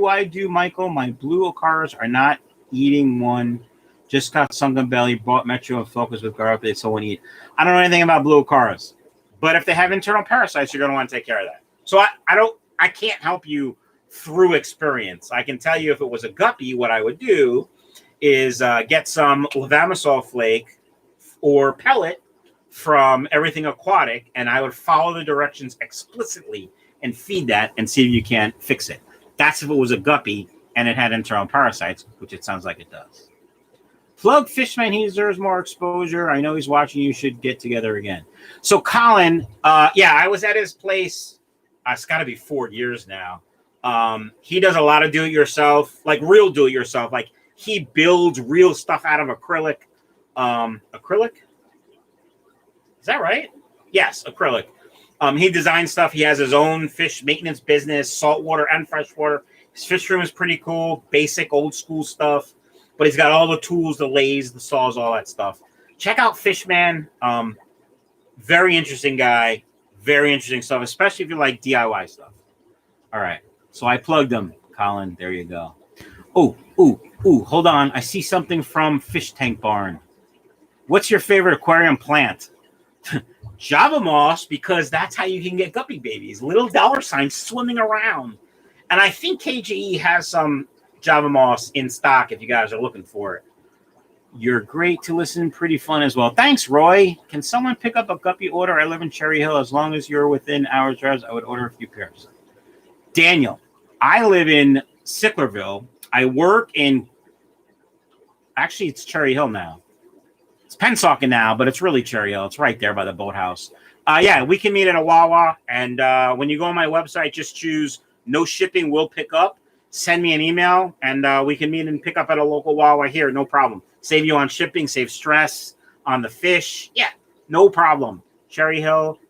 I do, Michael? My blue Ocaras are not eating one. Just got sunken belly. Bought Metro and Focus with guard updates. So won't eat. I don't know anything about blue Ocaras, but if they have internal parasites, you're going to want to take care of that. So I can't help you through experience. I can tell you if it was a guppy, what I would do is get some levamisole flake or pellet from Everything Aquatic, and I would follow the directions explicitly and feed that and see if you can fix it. That's if it was a guppy and it had internal parasites, which it sounds like it does. Plug Fishman, he deserves more exposure. I know he's watching. You should get together again. So Colin, yeah, I was at his place. It's got to be 4 years now. He does a lot of do-it-yourself, like real do-it-yourself. Like he builds real stuff out of acrylic. Acrylic? Is that right? Yes, acrylic. He designs stuff. He has his own fish maintenance business, saltwater and freshwater. His fish room is pretty cool, basic old school stuff. But he's got all the tools, the lathes, the saws, all that stuff. Check out Fishman. Very interesting guy. Very interesting stuff, especially if you like DIY stuff. All right. So I plugged him, Colin. There you go. Oh, hold on. I see something from Fish Tank Barn. What's your favorite aquarium plant? Java moss, because that's how you can get guppy babies. Little dollar signs swimming around. And I think KGE has some Java moss in stock if you guys are looking for it. You're great to listen. Pretty fun as well. Thanks, Roy. Can someone pick up a guppy order? I live in Cherry Hill. As long as you're within hours drives, I would order a few pairs. Daniel, I live in Sicklerville. I work in, actually, it's Cherry Hill now. It's Pennsauken now, but it's really Cherry Hill. It's right there by the boathouse. Yeah, we can meet at a Wawa. And when you go on my website, just choose no shipping, will pick up. Send me an email, and we can meet and pick up at a local Wawa here. No problem. Save you on shipping, save stress on the fish. Yeah, no problem. Cherry Hill,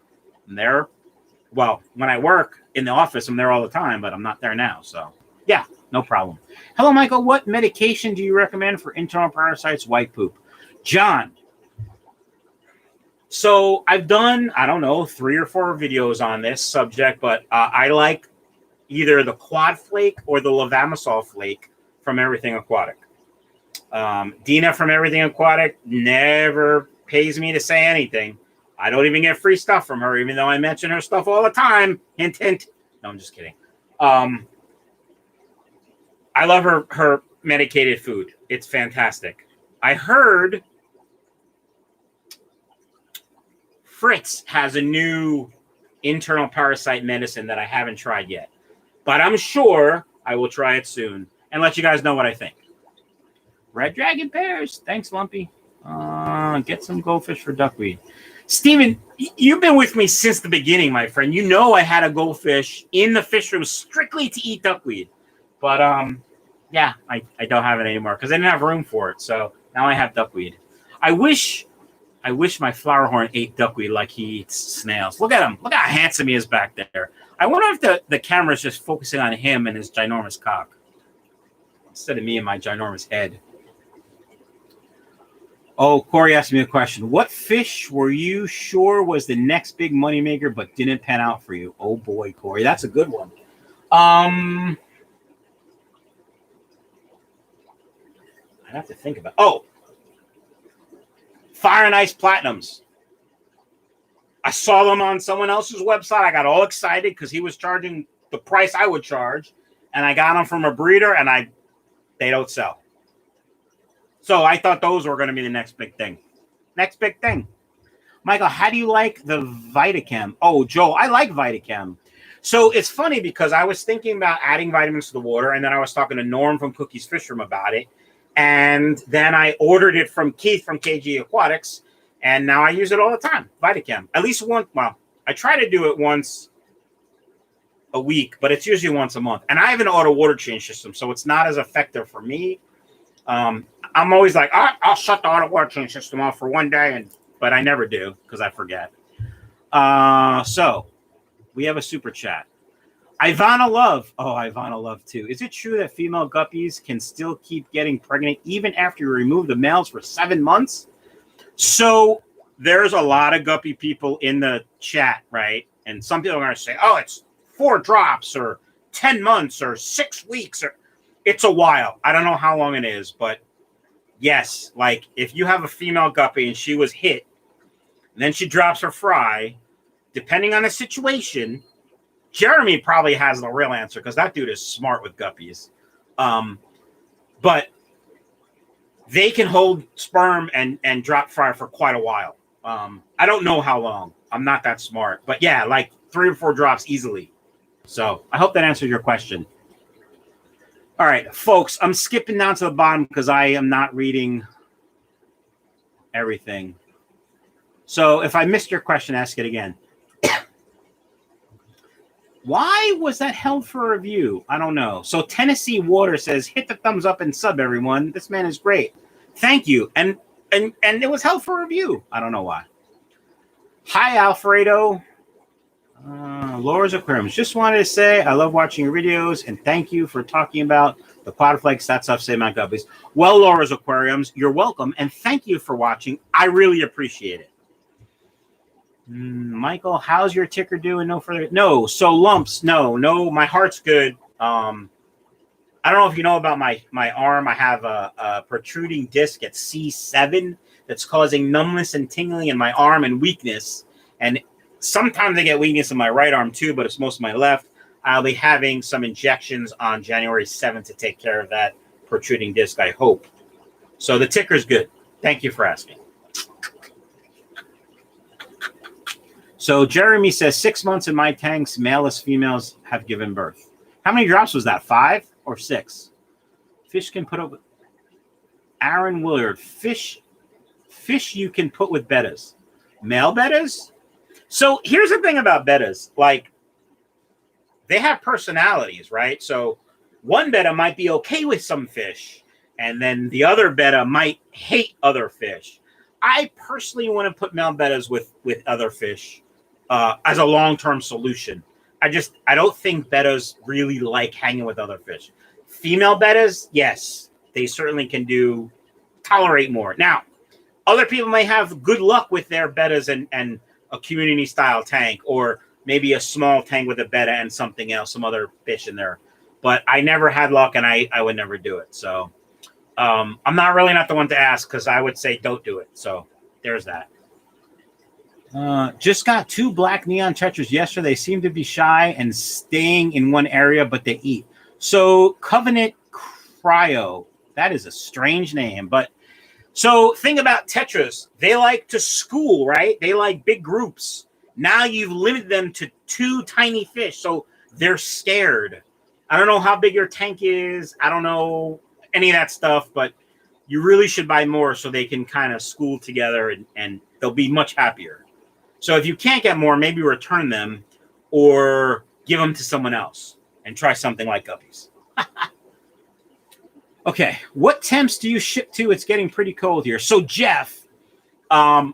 I'm there. Well, when I work in the office, I'm there all the time, but I'm not there now. So, yeah, no problem. Hello, Michael. What medication do you recommend for internal parasites, white poop? John. So I've done, I don't know, 3 or 4 videos on this subject, but I like either the quad flake or the levamisole flake from Everything Aquatic. Dina from Everything Aquatic never pays me to say anything. I don't even get free stuff from her, even though I mention her stuff all the time. Hint, hint. No, I'm just kidding. I love her medicated food. It's fantastic. I heard Fritz has a new internal parasite medicine that I haven't tried yet. But I'm sure I will try it soon and let you guys know what I think. Red Dragon Pears. Thanks, Lumpy. Get some goldfish for duckweed. Steven, you've been with me since the beginning, my friend. You know I had a goldfish in the fish room strictly to eat duckweed. But, yeah, I don't have it anymore because I didn't have room for it. So now I have duckweed. I wish my flower horn ate duckweed like he eats snails. Look at him. Look how handsome he is back there. I wonder if the camera is just focusing on him and his ginormous cock instead of me and my ginormous head. Oh, Corey asked me a question. What fish were you sure was the next big moneymaker but didn't pan out for you? Oh, boy, Corey. That's a good one. I'd have to think about. Oh, Fire and Ice Platinums. I saw them on someone else's website. I got all excited because he was charging the price I would charge, and I got them from a breeder, and they don't sell. So I thought those were going to be the next big thing. Next big thing. Michael, how do you like the Vitachem? Oh, Joe, I like Vitachem. So it's funny because I was thinking about adding vitamins to the water, and then I was talking to Norm from Cookie's Fish Room about it. And then I ordered it from Keith from KG Aquatics, and now I use it all the time, Vitachem. At least once. Well, I try to do it once a week, but it's usually once a month. And I have an auto water change system, so it's not as effective for me. I'm always like, I'll shut the auto water change system off for one day, but I never do because I forget. So we have a super chat. Ivana Love. Oh, Ivana Love too. Is it true that female guppies can still keep getting pregnant even after you remove the males for 7 months? So there's a lot of guppy people in the chat, right? And some people are going to say, oh, it's 4 drops or 10 months or 6 weeks, or it's a while. I don't know how long it is, but yes, like if you have a female guppy and she was hit, and then she drops her fry, depending on the situation, Jeremy probably has the real answer because that dude is smart with guppies. But they can hold sperm and drop fry for quite a while. I don't know how long. I'm not that smart. But yeah, like 3 or 4 drops easily. So I hope that answers your question. All right, folks, I'm skipping down to the bottom because I am not reading everything. So if I missed your question, ask it again. Why was that held for review? I don't know. So Tennessee Water says, hit the thumbs up and sub, everyone. This man is great. Thank you. And it was held for review. I don't know why. Hi, Alfredo. Laura's Aquariums. Just wanted to say I love watching your videos and thank you for talking about the quadriflex. That's up, say my guppies. Well, Laura's Aquariums, you're welcome. And thank you for watching. I really appreciate it. Michael, how's your ticker doing? No further. No. So lumps. No. My heart's good. I don't know if you know about my arm. I have a protruding disc at C7 that's causing numbness and tingling in my arm and weakness. And sometimes I get weakness in my right arm too, but it's most of my left. I'll be having some injections on January 7th to take care of that protruding disc, I hope. So the ticker's good. Thank you for asking. So Jeremy says 6 months in my tanks, male-less females have given birth. How many drops was that? 5 or 6? Fish can put up with Aaron Willard. Fish you can put with bettas. Male bettas? So here's the thing about bettas. Like, they have personalities, right? So one betta might be okay with some fish, and then the other betta might hate other fish. I personally want to put male bettas with other fish. As a long-term solution. I don't think bettas really like hanging with other fish. Female bettas, yes, they certainly can tolerate more. Now, other people may have good luck with their bettas and a community-style tank, or maybe a small tank with a betta and something else, some other fish in there. But I never had luck, and I would never do it. So I'm not the one to ask because I would say don't do it. So there's that. Just got 2 black neon tetras yesterday. They seem to be shy and staying in one area, but they eat. So Covenant Cryo, that is a strange name. But so think about tetras. They like to school, right? They like big groups. Now you've limited them to 2 tiny fish. So they're scared. I don't know how big your tank is. I don't know any of that stuff, but you really should buy more so they can kind of school together and they'll be much happier. So if you can't get more, maybe return them or give them to someone else and try something like guppies. Okay, what temps do you ship to? It's getting pretty cold here. So Jeff, I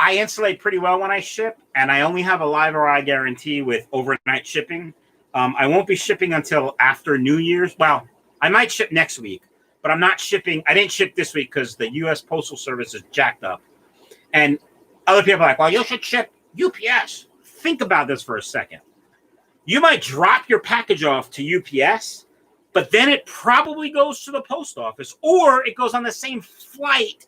insulate pretty well when I ship, and I only have a live RI guarantee with overnight shipping. I won't be shipping until after New Year's. Well, I might ship next week, but I'm not shipping. I didn't ship this week because the U.S. Postal Service is jacked up. And other people are like, well, you should ship UPS. Think about this for a second. You might drop your package off to UPS, but then it probably goes to the post office, or it goes on the same flight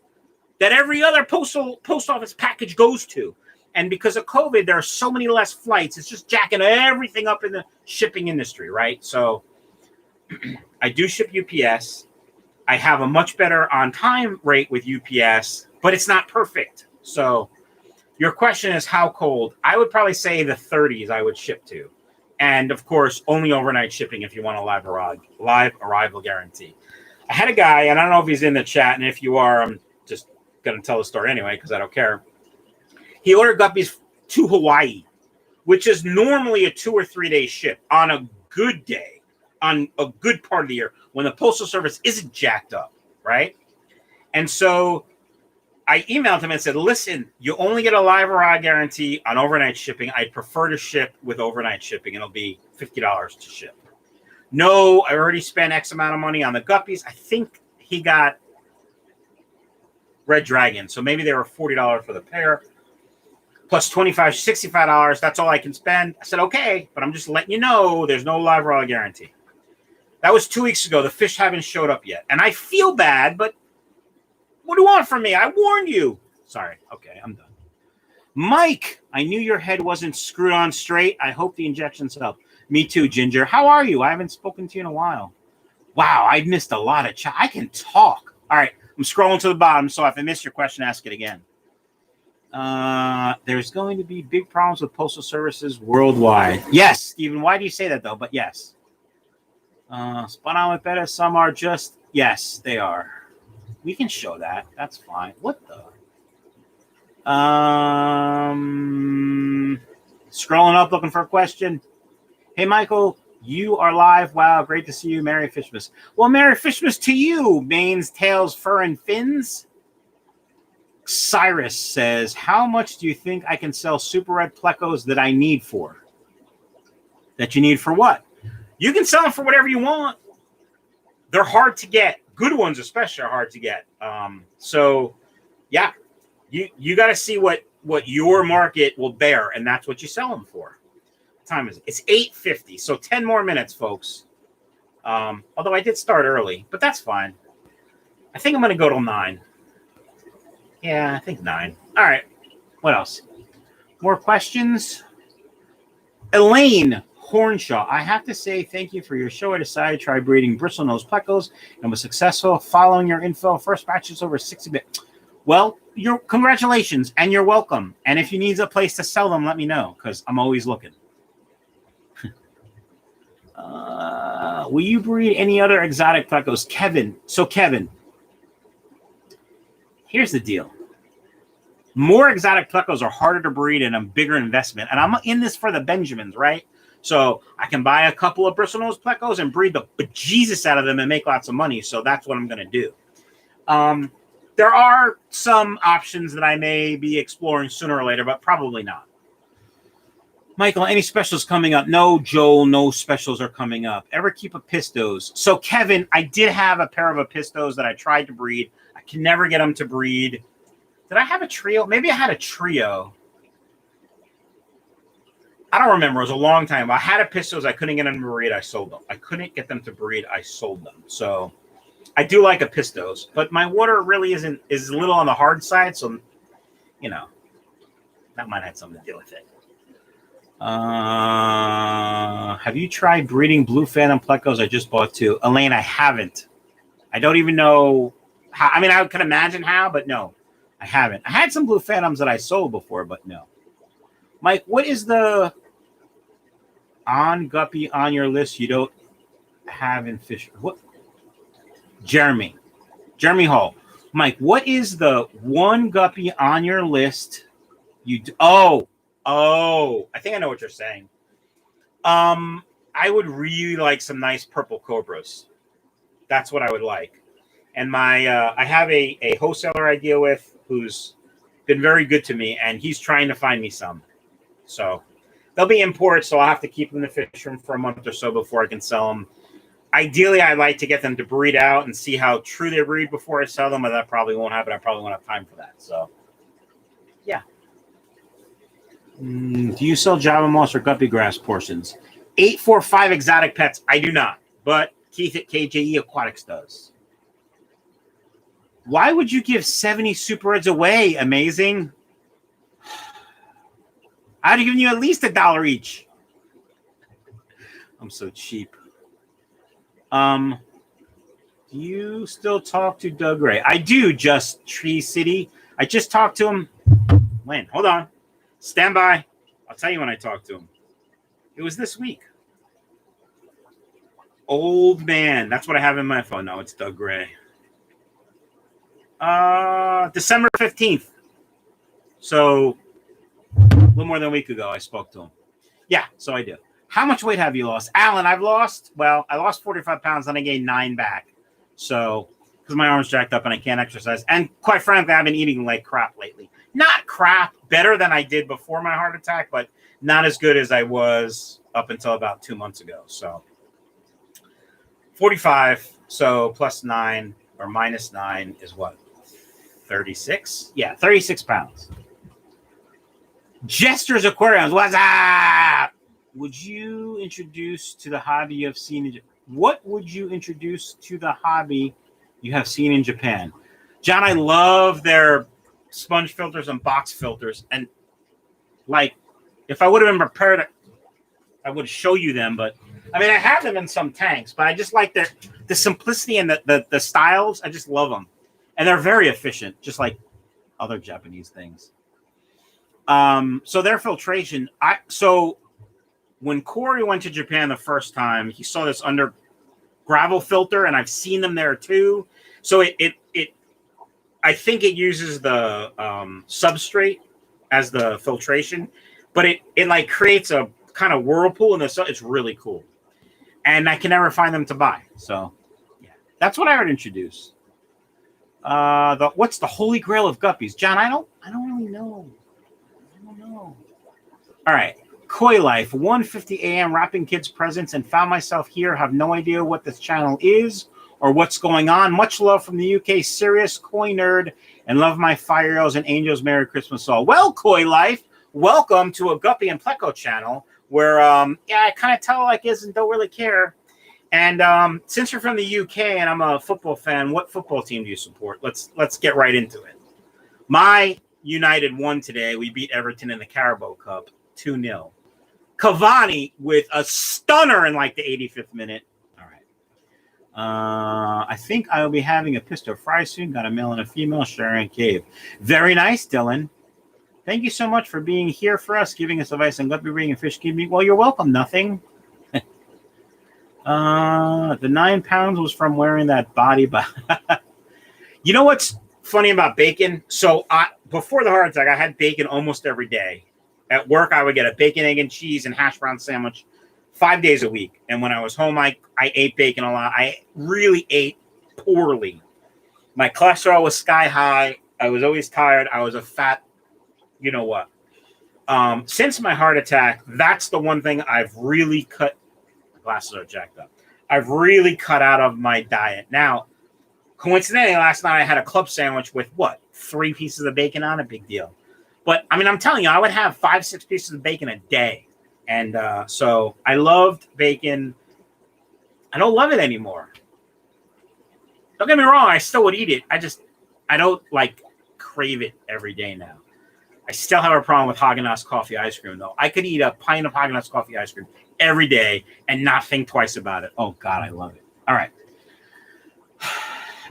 that every other post office package goes to. And because of COVID, there are so many less flights. It's just jacking everything up in the shipping industry, right? So I do ship UPS. I have a much better on-time rate with UPS, but it's not perfect. So your question is how cold? I would probably say the 30s I would ship to. And, of course, only overnight shipping if you want a live arrival guarantee. I had a guy, and I don't know if he's in the chat, and if you are, I'm just going to tell the story anyway because I don't care. He ordered guppies to Hawaii, which is normally a 2 or 3 day ship on a good day, on a good part of the year, when the Postal Service isn't jacked up, right? And so I emailed him and said, listen, you only get a live arrival guarantee on overnight shipping. I'd prefer to ship with overnight shipping. It'll be $50 to ship. No, I already spent X amount of money on the guppies. I think he got Red Dragon, so maybe they were $40 for the pair. Plus $25, $65. That's all I can spend. I said, okay, but I'm just letting you know there's no live raw guarantee. That was 2 weeks ago. The fish haven't showed up yet. And I feel bad, but what do you want from me? I warned you. Sorry. Okay, I'm done. Mike, I knew your head wasn't screwed on straight. I hope the injections help. Me too, Ginger. How are you? I haven't spoken to you in a while. Wow, I missed a lot of chat. I can talk. All right, I'm scrolling to the bottom, so if I missed your question, ask it again. There's going to be big problems with postal services worldwide. Yes, Stephen. Why do you say that though? But yes. Spun on with better. Some are just yes, they are. We can show that. That's fine. What the? Scrolling up, looking for a question. Hey, Michael, you are live. Wow, great to see you. Merry Fishmas. Well, Merry Fishmas to you. Manes, tails, fur, and fins. Cyrus says, how much do you think I can sell super red plecos that I need for? That you need for what? You can sell them for whatever you want. They're hard to get. Good ones especially are hard to get. So, yeah, you got to see what your market will bear, and that's what you sell them for. What time is it? It's 8:50, so 10 more minutes, folks. Although I did start early, but that's fine. I think I'm going to go till 9. Yeah, I think 9. All right. What else? More questions? Elaine Hornshaw. I have to say thank you for your show. I decided to try breeding bristlenose plecos and was successful following your info. First batch is over 60 bit. Well, congratulations, and you're welcome. And if you need a place to sell them, let me know, because I'm always looking. Will you breed any other exotic plecos? Kevin. So, Kevin, here's the deal. More exotic plecos are harder to breed and a bigger investment. And I'm in this for the Benjamins, right? So I can buy a couple of bristlenose plecos and breed the bejesus out of them and make lots of money. So that's what I'm going to do. There are some options that I may be exploring sooner or later, but probably not. Michael, any specials coming up? No, Joel, no specials are coming up. Ever keep Apistos? So, Kevin, I did have a pair of Apistos that I tried to breed. I can never get them to breed. Did I have a trio? Maybe I had a trio. I don't remember. It was a long time. I had Apistos. I couldn't get them to breed. I sold them. I couldn't get them to breed. I sold them. So I do like Apistos, but my water really is a little on the hard side. So, that might have something to do with it. Have you tried breeding blue phantom plecos? I just bought 2. Elaine, I haven't. I don't even know how. I mean, I can imagine how, but no, I haven't. I had some blue phantoms that I sold before, but no. Mike, what is the on guppy on your list you don't have in fish? What? Jeremy Hall. Mike, what is the one guppy on your list you do? Oh, I think I know what you're saying. I would really like some nice purple cobras. That's what I would like. And I have a wholesaler I deal with who's been very good to me, and he's trying to find me some. So they'll be imports, so I'll have to keep them in the fish room for a month or so before I can sell them. Ideally, I'd like to get them to breed out and see how true they breed before I sell them, but that probably won't happen. I probably won't have time for that. So, yeah. Do you sell Java moss or guppy grass portions? 845 Exotic Pets. I do not, but Keith at KJE Aquatics does. Why would you give 70 Super Reds away? Amazing. I'd have given you at least $1 each. I'm so cheap. Do you still talk to Doug Ray? I do, just Tree City. I just talked to him. When? Hold on. Stand by. I'll tell you when I talked to him. It was this week. Old man. That's what I have in my phone. No, it's Doug Ray. December 15th. So a little more than a week ago, I spoke to him. Yeah, so I do. How much weight have you lost? Alan, I've lost, well, I lost 45 pounds and I gained 9 back. So, because my arm's jacked up and I can't exercise. And quite frankly, I've been eating like crap lately. Not crap, better than I did before my heart attack, but not as good as I was up until about 2 months ago. So, 45, so plus 9 or minus 9 is what? 36? Yeah, 36 pounds. Jester's Aquariums, what's up? Would you introduce to the hobby you have seen in Japan? What would you introduce to the hobby you have seen in Japan? John, I love their sponge filters and box filters. And like, if I would have been prepared, I would show you them. But I mean, I have them in some tanks, but I just like the simplicity and the styles. I just love them. And they're very efficient, just like other Japanese things. So their filtration, so when Corey went to Japan the first time, he saw this under gravel filter, and I've seen them there too. So it I think it uses the substrate as the filtration, but it like creates a kind of whirlpool in the sun. It's really cool, and I can never find them to buy. So yeah, that's what I would introduce. What's the holy grail of guppies, John? I don't really know. I don't know. All right. Koi Life, 1:50 a.m. wrapping kids' presents and found myself here. Have no idea what this channel is or what's going on. Much love from the UK, serious koi nerd, and love my fire-eels and angels. Merry Christmas all. Well, Koi Life, welcome to a Guppy and Pleco channel where, yeah, I kind of tell like this and don't really care. And since you're from the UK and I'm a football fan, what football team do you support? Let's get right into it. My United won today. We beat Everton in the Carabao Cup 2-0. Cavani with a stunner in like the 85th minute. All right. I think I will be having a pistol fry soon. Got a male and a female sharing cave. Very nice, Dylan. Thank you so much for being here for us, giving us advice on guppy breeding and fish keeping. Well, you're welcome. Nothing. The 9 pounds was from wearing that body. You know what's funny about bacon? So before the heart attack, I had bacon almost every day. At work, I would get a bacon, egg, and cheese and hash brown sandwich 5 days a week. And when I was home, I ate bacon a lot. I really ate poorly. My cholesterol was sky high. I was always tired. I was a fat, you know what. Since my heart attack, that's the one thing I've really cut. My glasses are jacked up. I've really cut out of my diet. Now, coincidentally, last night I had a club sandwich with what? 3 pieces of bacon on it? Big deal. But, I mean, I'm telling you, I would have 5-6 pieces of bacon a day. And so I loved bacon. I don't love it anymore. Don't get me wrong. I still would eat it. I don't, like, crave it every day now. I still have a problem with Haagen-Dazs coffee ice cream, though. I could eat a pint of Haagen-Dazs coffee ice cream every day and not think twice about it. Oh, God, I love it. All right.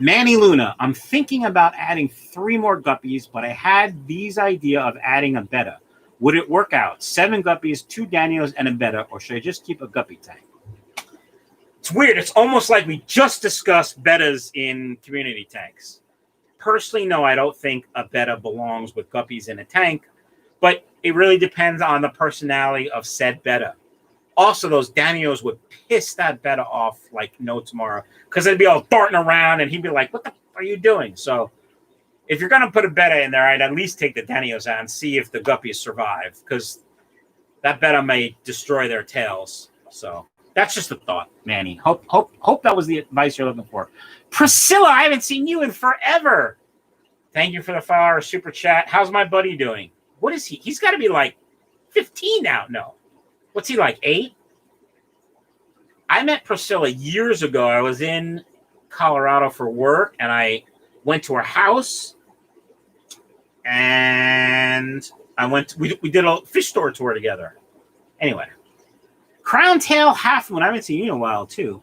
Manny Luna, I'm thinking about adding 3 more guppies, but I had these idea of adding a betta. Would it work out? 7 guppies, 2 Daniels, and a betta, or should I just keep a guppy tank? It's weird. It's almost like we just discussed bettas in community tanks. Personally, no, I don't think a betta belongs with guppies in a tank, but it really depends on the personality of said betta. Also, those Daniels would piss that betta off like no tomorrow because they'd be all darting around and he'd be like, what the f are you doing? So if you're going to put a betta in there, I'd at least take the Daniels out and see if the guppies survive because that betta may destroy their tails. So that's just a thought, Manny. Hope that was the advice you're looking for. Priscilla, I haven't seen you in forever. Thank you for the $5 super chat. How's my buddy doing? What is he? He's got to be like 15 now. No. What's he like, 8? I met Priscilla years ago. I was in Colorado for work, and I went to her house, and we did a fish store tour together. Anyway, Crown Tail Half Moon. I haven't seen you in a while, too.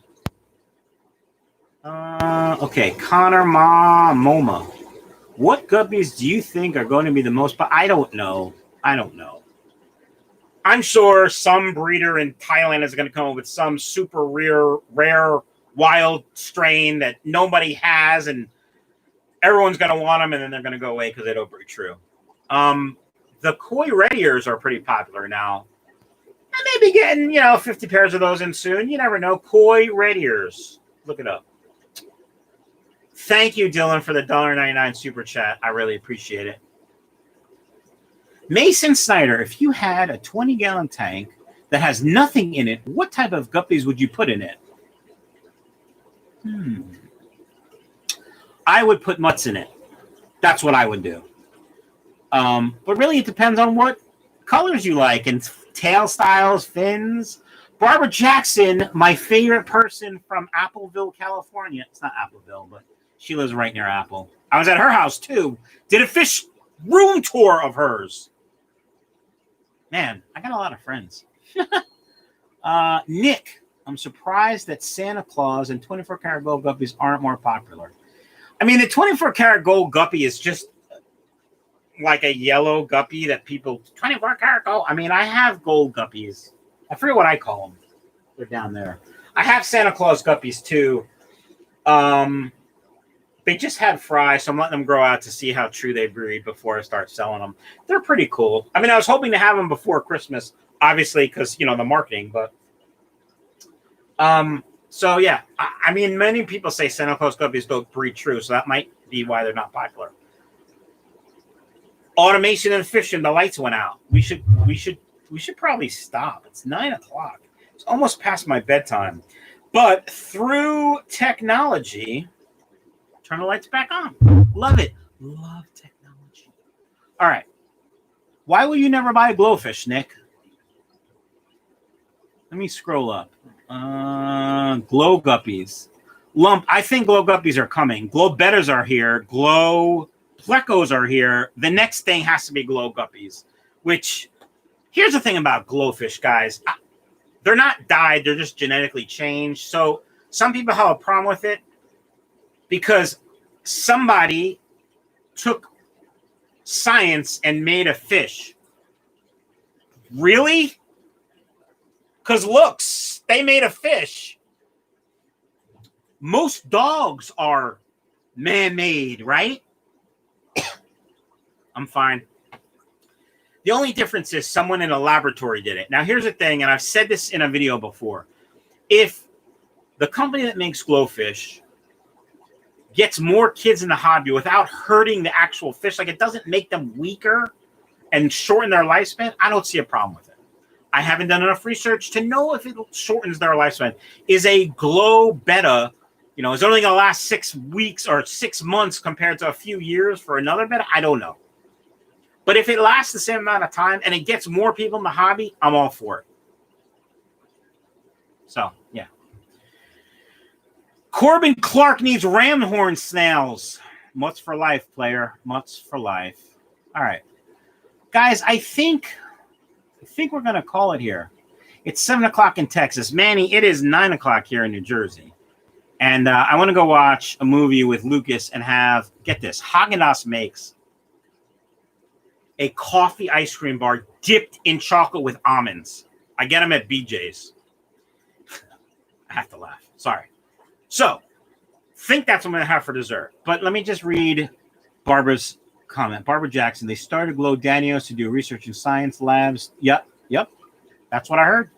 Okay, Connor Moma. What guppies do you think are going to be the most? But I don't know. I'm sure some breeder in Thailand is going to come up with some super rare, wild strain that nobody has, and everyone's going to want them, and then they're going to go away because they don't breed true. The koi red ears are pretty popular now. I may be getting, 50 pairs of those in soon. You never know. Koi red ears. Look it up. Thank you, Dylan, for the $1.99 super chat. I really appreciate it. Mason Snyder, if you had a 20-gallon tank that has nothing in it, what type of guppies would you put in it? I would put mutts in it. That's what I would do. But really, it depends on what colors you like and tail styles, fins. Barbara Jackson, my favorite person from Appleville, California. It's not Appleville, but she lives right near Apple. I was at her house, too. Did a fish room tour of hers. Man, I got a lot of friends. Nick, I'm surprised that Santa Claus and 24-karat gold guppies aren't more popular. I mean, the 24-karat gold guppy is just like a yellow guppy that people... 24-karat gold. I mean, I have gold guppies. I forget what I call them. They're down there. I have Santa Claus guppies, too. They just had fry, so I'm letting them grow out to see how true they breed before I start selling them. They're pretty cool. I mean, I was hoping to have them before Christmas, obviously, because, the marketing, but... So, yeah. I mean, many people say Santa Claus guppies don't breed true, so that might be why they're not popular. Automation and fishing, the lights went out. We should probably stop. It's 9 o'clock. It's almost past my bedtime. But through technology... Turn the lights back on. Love it. Love technology. All right. Why will you never buy a glowfish, Nick? Let me scroll up. Glow guppies. Lump. I think glow guppies are coming. Glow bettas are here. Glow plecos are here. The next thing has to be glow guppies, which here's the thing about glowfish, guys. They're not dyed. They're just genetically changed. So some people have a problem with it. Because somebody took science and made a fish. Really? Because looks, they made a fish. Most dogs are man-made, right? I'm fine. The only difference is someone in a laboratory did it. Now, here's the thing, and I've said this in a video before. If the company that makes glowfish gets more kids in the hobby without hurting the actual fish, like it doesn't make them weaker and shorten their lifespan, I don't see a problem with it. I haven't done enough research to know if it shortens their lifespan. Is a glow betta, is only going to last 6 weeks or 6 months compared to a few years for another betta? I don't know. But if it lasts the same amount of time and it gets more people in the hobby, I'm all for it. So, yeah. Corbin Clark needs ram horn snails. Mutts for life, player. Mutts for life. All right. Guys, I think we're going to call it here. It's 7 o'clock in Texas. Manny, it is 9 o'clock here in New Jersey. And I want to go watch a movie with Lucas and have, get this, Haagen-Dazs makes a coffee ice cream bar dipped in chocolate with almonds. I get them at BJ's. I have to laugh. Sorry. So, think that's what I'm going to have for dessert. But let me just read Barbara's comment. Barbara Jackson, they started Glow Danios to do research in science labs. Yep. That's what I heard.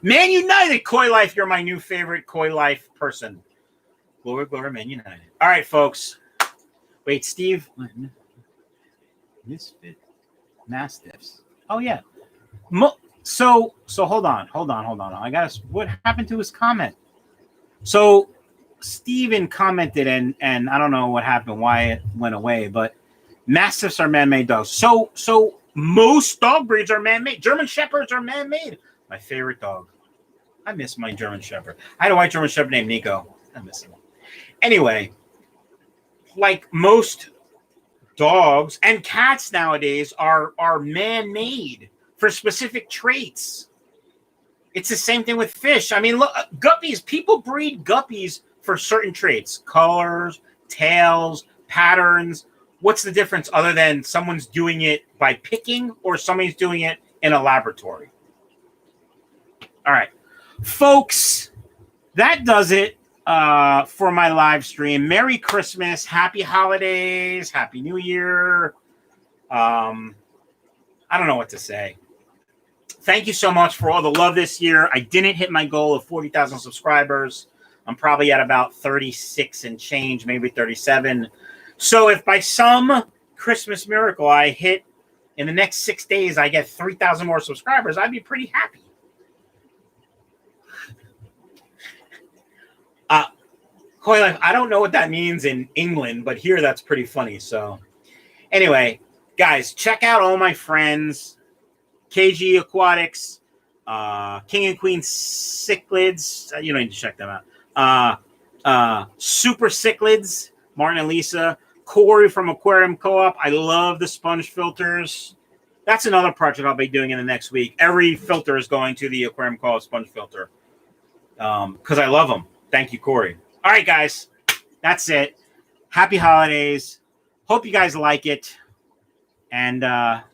Man United, Koi Life, you're my new favorite Koi Life person. Glory, Man United. All right, folks. Wait, Steve. Misfit Mastiffs. Oh, yeah. So hold on. I got what happened to his comment? So Steven commented, and I don't know what happened, why it went away, but Mastiffs are man-made dogs. So most dog breeds are man-made. German Shepherds are man-made. My favorite dog. I miss my German Shepherd. I had a white German Shepherd named Nico. I miss him. Anyway, like most dogs and cats nowadays are man-made for specific traits. It's the same thing with fish. I mean, look, guppies. People breed guppies for certain traits, colors, tails, patterns. What's the difference other than someone's doing it by picking or somebody's doing it in a laboratory? All right, folks, that does it for my live stream. Merry Christmas, happy holidays, happy New Year. I don't know what to say. Thank you so much for all the love this year. I didn't hit my goal of 40,000 subscribers. I'm probably at about 36 and change, maybe 37. So if by some Christmas miracle I hit in the next 6 days, I get 3,000 more subscribers, I'd be pretty happy. Koi Life, I don't know what that means in England, but here that's pretty funny. So anyway, guys, check out all my friends. KG Aquatics, King and Queen Cichlids. You don't need to check them out. Super Cichlids, Martin and Lisa. Corey from Aquarium Co-op. I love the sponge filters. That's another project I'll be doing in the next week. Every filter is going to the Aquarium Co-op sponge filter because I love them. Thank you, Corey. All right, guys. That's it. Happy holidays. Hope you guys like it. And bye.